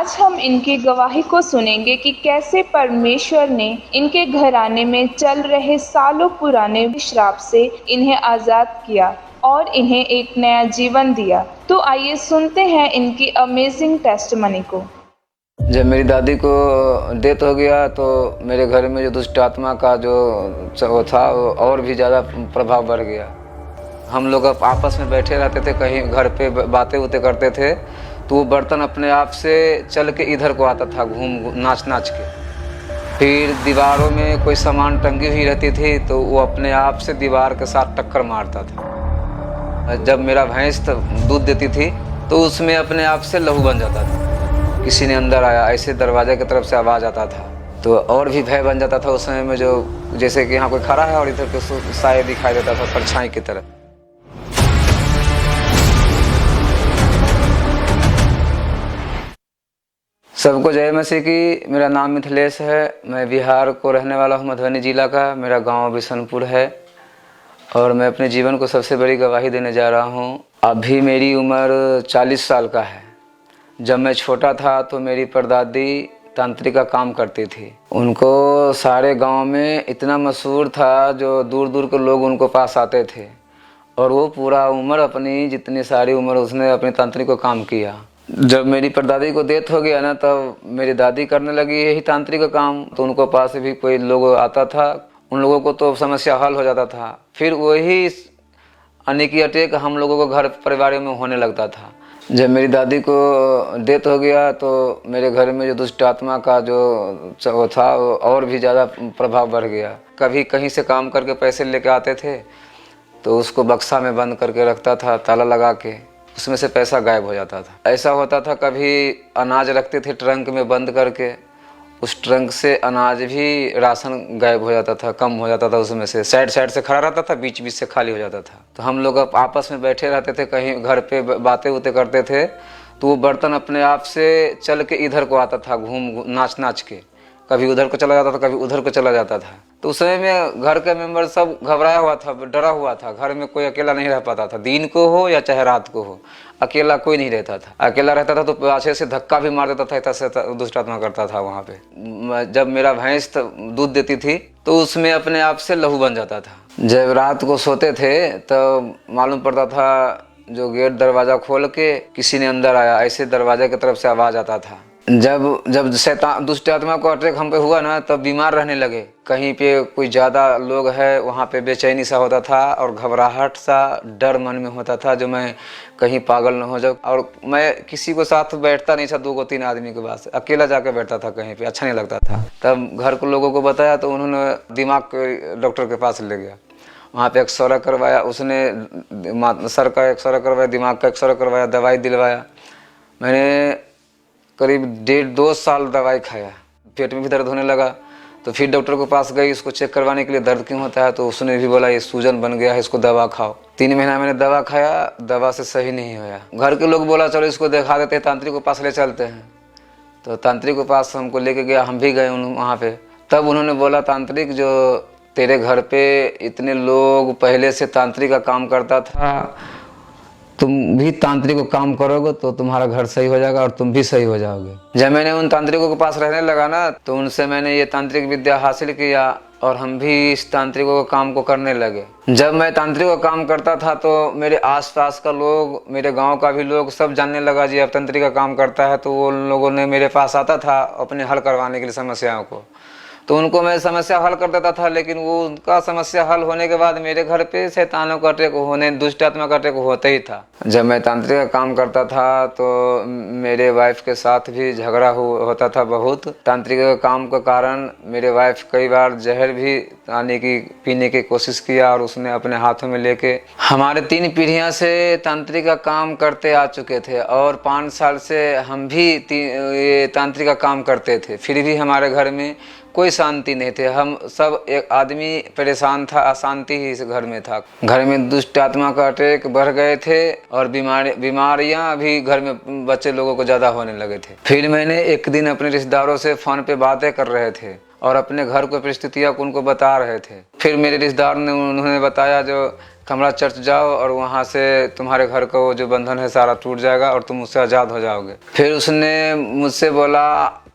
आज हम इनकी गवाही को सुनेंगे कि कैसे परमेश्वर ने इनके घराने में चल रहे सालों पुराने श्राप से इन्हें आज़ाद किया और इन्हें एक नया जीवन दिया। तो आइए सुनते हैं इनकी अमेजिंग टेस्टिमनी को। जब मेरी दादी को डेथ हो गया तो मेरे घर में जो दुष्ट आत्मा का जो वो था वो और भी ज़्यादा प्रभाव बढ़ गया। हम लोग अब आपस में बैठे रहते थे, कहीं घर पे बातें उतें करते थे तो वो बर्तन अपने आप से चल के इधर को आता था, घूम नाच नाच के। फिर दीवारों में कोई सामान टंगी हुई रहती थी तो वो अपने आप से दीवार के साथ टक्कर मारता था। जब मेरा भैंस दूध देती थी तो उसमें अपने आप से लहू बन जाता था। किसी ने अंदर आया ऐसे दरवाजे की तरफ से आवाज़ आता था तो और भी भय बन जाता था उस समय में, जो जैसे कि यहाँ कोई खड़ा है और इधर के साए दिखाई देता था परछाई की तरह। सबको जय मसीह की। मेरा नाम मिथिलेश है। मैं बिहार को रहने वाला हूँ, मधुबनी ज़िला का। मेरा गांव बिशनपुर है और मैं अपने जीवन को सबसे बड़ी गवाही देने जा रहा हूँ। अभी मेरी उम्र 40 साल का है। जब मैं छोटा था तो मेरी परदादी तांत्रिक का काम करती थी। उनको सारे गांव में इतना मशहूर था, जो दूर दूर के लोग उनको पास आते थे और वो पूरा उम्र अपनी जितनी सारी उम्र उसने अपने तांत्रिक को काम किया। जब मेरी परदादी को डेथ हो गया ना, तब मेरी दादी करने लगी यही तांत्रिक का काम। तो उनको पास भी कोई लोग आता था, उन लोगों को तो समस्या हल हो जाता था। फिर वही अनेकी अटैक हम लोगों को घर परिवार में होने लगता था। जब मेरी दादी को डेथ हो गया तो मेरे घर में जो दुष्ट आत्मा का जो वो था वो और भी ज़्यादा प्रभाव बढ़ गया। कभी कहीं से काम करके पैसे लेके आते थे तो उसको बक्सा में बंद करके रखता था, ताला लगा के, उसमें से पैसा गायब हो जाता था। ऐसा होता था कभी अनाज रखते थे ट्रंक में बंद करके, उस ट्रंक से अनाज भी राशन गायब हो जाता था, कम हो जाता था। उसमें से साइड साइड से खड़ा रहता था, बीच बीच से खाली हो जाता था। तो हम लोग अब आपस में बैठे रहते थे, कहीं घर पे बातें उतें करते थे तो वो बर्तन अपने आप से चल के इधर को आता था, घूम नाच नाच के। कभी उधर को चला जाता था, कभी उधर को चला जाता था। तो उस समय में घर के मेंबर सब घबराया हुआ था, डरा हुआ था। घर में कोई अकेला नहीं रह पाता था, दिन को हो या चाहे रात को हो, अकेला कोई नहीं रहता था। अकेला रहता था तो पाछे से धक्का भी मार देता था, ऐसा दुष्ट आत्मा करता था वहाँ पे। जब मेरा भैंस दूध देती थी तो उसमें अपने आप से लहू बन जाता था। जब रात को सोते थे तो मालूम पड़ता था जो गेट दरवाज़ा खोल के किसी ने अंदर आया, ऐसे दरवाजे की तरफ से आवाज़ आता था। जब शैतान दुष्ट आत्मा को अटैक हम पे हुआ ना, तब बीमार रहने लगे। कहीं पे कोई ज़्यादा लोग है वहाँ पे बेचैनी सा होता था और घबराहट सा, डर मन में होता था जो मैं कहीं पागल न हो जाऊँ। और मैं किसी को साथ बैठता नहीं था, 2-3 आदमी के पास अकेला जाकर बैठता था कहीं पे, अच्छा नहीं लगता था। तब घर के लोगों को बताया तो उन्होंने दिमाग के डॉक्टर के पास ले गया। वहाँ पे एक्सरे करवाया, उसने सर का एक्सरे करवाया, दिमाग का एक्सरे करवाया, दवाई दिलवाया। मैंने करीब 1.5-2 साल दवाई खाया। पेट में भी दर्द होने लगा तो फिर डॉक्टर के पास गई उसको चेक करवाने के लिए, दर्द क्यों होता है। तो उसने भी बोला ये सूजन बन गया है, इसको दवा खाओ। 3 महीना मैंने दवा खाया, दवा से सही नहीं होया। घर के लोग बोला चलो इसको दिखा देते हैं, तांत्रिक के पास ले चलते हैं। तो तांत्रिक के पास हमको लेके गया, हम भी गए वहाँ पे। तब उन्होंने बोला तांत्रिक जो तेरे घर पे इतने लोग पहले से तांत्रिक का काम करता था, तुम भी तांत्रिक को काम करोगे तो तुम्हारा घर सही हो जाएगा और तुम भी सही हो जाओगे। जब मैंने उन तांत्रिकों के पास रहने लगा ना, तो उनसे मैंने ये तांत्रिक विद्या हासिल किया और हम भी इस तांत्रिकों के काम को करने लगे। जब मैं तांत्रिक का काम करता था तो मेरे आसपास का लोग, मेरे गांव का भी लोग सब जानने लगा जी अब तांत्रिक का काम करता है। तो वो लोगों ने मेरे पास आता था अपने हल करवाने के लिए समस्याओं को। तो उनको मैं समस्या हल कर देता था, लेकिन वो उनका समस्या हल होने के बाद मेरे घर पे शैतानों का अटैक होने, दुष्ट आत्मा का अटैक होता ही था। जब मैं तांत्रिक का काम करता था तो मेरे वाइफ के साथ भी झगड़ा होता था बहुत। तांत्रिक का काम के कारण मेरे वाइफ कई बार जहर भी पीने की कोशिश किया और उसने अपने हाथों में लेके। हमारे 3 पीढ़ियां से तांत्रिक का काम करते आ चुके थे और 5 साल से हम भी ये तांत्रिक का काम करते थे, फिर भी हमारे घर में कोई शांति नहीं थे। हम सब एक आदमी परेशान था, अशांति ही इस घर में था। घर में दुष्ट आत्मा का अटैक बढ़ गए थे और बीमारियां भी घर में बच्चे लोगों को ज़्यादा होने लगे थे। फिर मैंने एक दिन अपने रिश्तेदारों से फ़ोन पे बातें कर रहे थे और अपने घर को परिस्थितियाँ उनको बता रहे थे। फिर मेरे रिश्तेदार ने उन्होंने बताया जो खमरा चर्च जाओ और वहाँ से तुम्हारे घर का वो जो बंधन है सारा टूट जाएगा और तुम उससे आज़ाद हो जाओगे। फिर उसने मुझसे बोला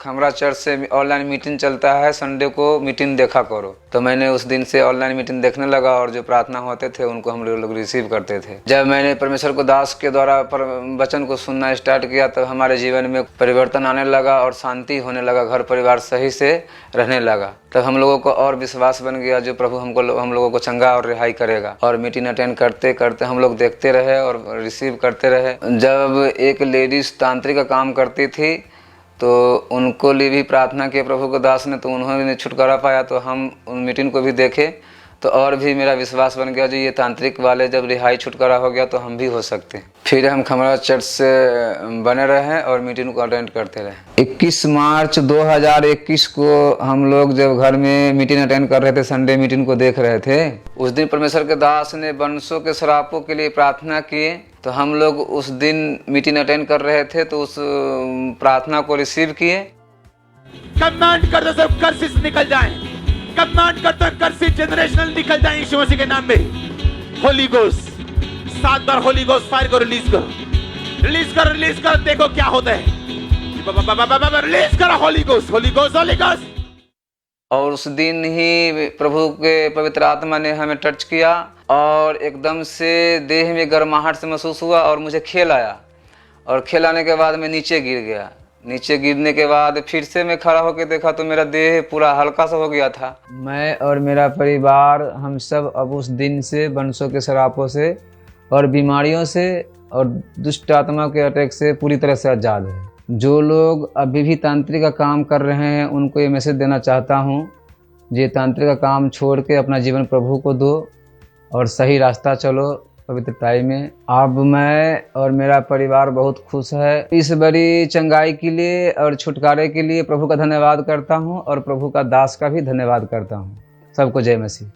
खमरा चर्च से ऑनलाइन मीटिंग चलता है, संडे को मीटिंग देखा करो। तो मैंने उस दिन से ऑनलाइन मीटिंग देखने लगा और जो प्रार्थना होते थे उनको हम लोग रिसीव करते थे। जब मैंने परमेश्वर को दास के द्वारा वचन को सुनना स्टार्ट किया तो हमारे जीवन में परिवर्तन आने लगा और शांति होने लगा, घर परिवार सही से रहने लगा। तब हम लोगों को और विश्वास बन गया जो प्रभु हम लोगों को चंगा और रिहाई करेगा। और मीटिंग अटेंड करते करते हम लोग देखते रहे और रिसीव करते रहे। जब एक लेडीज तांत्रिक का काम करती थी तो उनको लिए भी प्रार्थना किए प्रभु के दास ने, तो उन्होंने छुटकारा पाया। तो हम उन मीटिंग को भी देखे तो और भी मेरा विश्वास बन गया जो ये तांत्रिक वाले जब रिहाई छुटकारा हो गया तो हम भी हो सकते हैं। फिर हम खमरा चर्च से बने रहे और मीटिंग को अटेंड करते रहे। 21 मार्च 2021 को हम लोग जब घर में मीटिंग अटेंड कर रहे थे, संडे मीटिंग को देख रहे थे, उस दिन परमेश्वर के दास ने वंशों के श्रापों के लिए प्रार्थना किए। तो हम लोग उस दिन मीटिंग अटेंड कर रहे थे तो उस प्रार्थना को रिसीव किए। कमांड कर दो सब कर्सेस निकल जाएं, कमांड करता हूं कर्सेस जनरेशनल निकल जाएं यीशु मसीह के नाम में। होली गोस्ट 7 बार होली गोस्ट फायर करो, रिलीज करो, रिलीज करो, रिलीज करो, देखो क्या होता है। रिलीज करो Holi ghost, Holi ghost, Holi ghost. और उस दिन ही प्रभु के पवित्र आत्मा ने हमें टच किया और एकदम से देह में गर्माहट से महसूस हुआ और मुझे खेल आया। और खेल आने के बाद मैं नीचे गिर गया। नीचे गिरने के बाद फिर से मैं खड़ा होकर देखा तो मेरा देह पूरा हल्का सा हो गया था। मैं और मेरा परिवार हम सब अब उस दिन से वंशों के श्रापों से और बीमारियों से और दुष्ट आत्मा के अटैक से पूरी तरह से आज़ाद है। जो लोग अभी भी तांत्रिक का काम कर रहे हैं उनको ये मैसेज देना चाहता हूँ, ये तांत्रिक का काम छोड़ के अपना जीवन प्रभु को दो और सही रास्ता चलो पवित्रताई में। अब मैं और मेरा परिवार बहुत खुश है। इस बड़ी चंगाई के लिए और छुटकारे के लिए प्रभु का धन्यवाद करता हूँ और प्रभु का दास का भी धन्यवाद करता हूँ। सबको जय मसीह।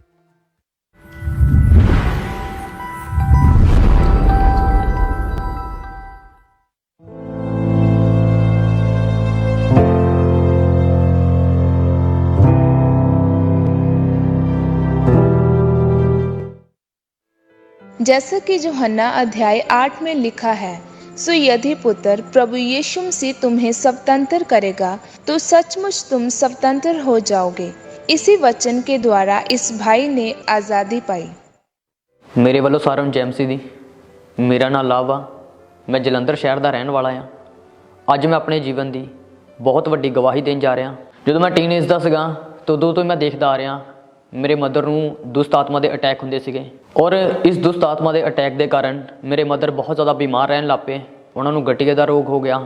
जैसा कि यूहन्ना अध्याय 8 में लिखा है, सो यदि पुत्र प्रभु यीशु मसीह तुम्हें स्वतंत्र करेगा तो सचमुच तुम स्वतंत्र हो जाओगे। इसी वचन के द्वारा इस भाई ने आज़ादी पाई। मेरे वालों सारों ਨੂੰ ਜੈ ਮਸੀਹ ਦੀ। ਮੇਰਾ ਨਾਮ ਲਵ ਆ, ਮੈਂ ਜਲੰਧਰ ਸ਼ਹਿਰ ਦਾ ਰਹਿਣ ਵਾਲਾ ਆ। ਅੱਜ ਮੈਂ ਆਪਣੇ ਜੀਵਨ ਦੀ ਬਹੁਤ ਵੱਡੀ ਗਵਾਹੀ ਦੇਣ ਜਾ ਰਿਹਾ। ਜਦੋਂ ਮੈਂ ਟੀਨੇਜ ਦਾ ਸੀਗਾ ਤਾਂ ਉਦੋਂ ਤੋਂ ਮੈਂ ਦੇਖਦਾ ਆ ਰਿਹਾ ਮੇਰੇ ਮਦਰ ਨੂੰ ਦੁਸ਼ਟ ਆਤਮਾ ਦੇ ਅਟੈਕ ਹੁੰਦੇ ਸੀਗੇ ਔਰ ਇਸ ਦੁਸ਼ਟ ਆਤਮਾ ਦੇ ਅਟੈਕ ਦੇ ਕਾਰਨ ਮੇਰੇ ਮਦਰ ਬਹੁਤ ਜ਼ਿਆਦਾ ਬਿਮਾਰ ਰਹਿਣ ਲੱਗ ਪਏ। ਉਹਨਾਂ ਨੂੰ ਗਠੀਏ ਦਾ ਰੋਗ ਹੋ ਗਿਆ,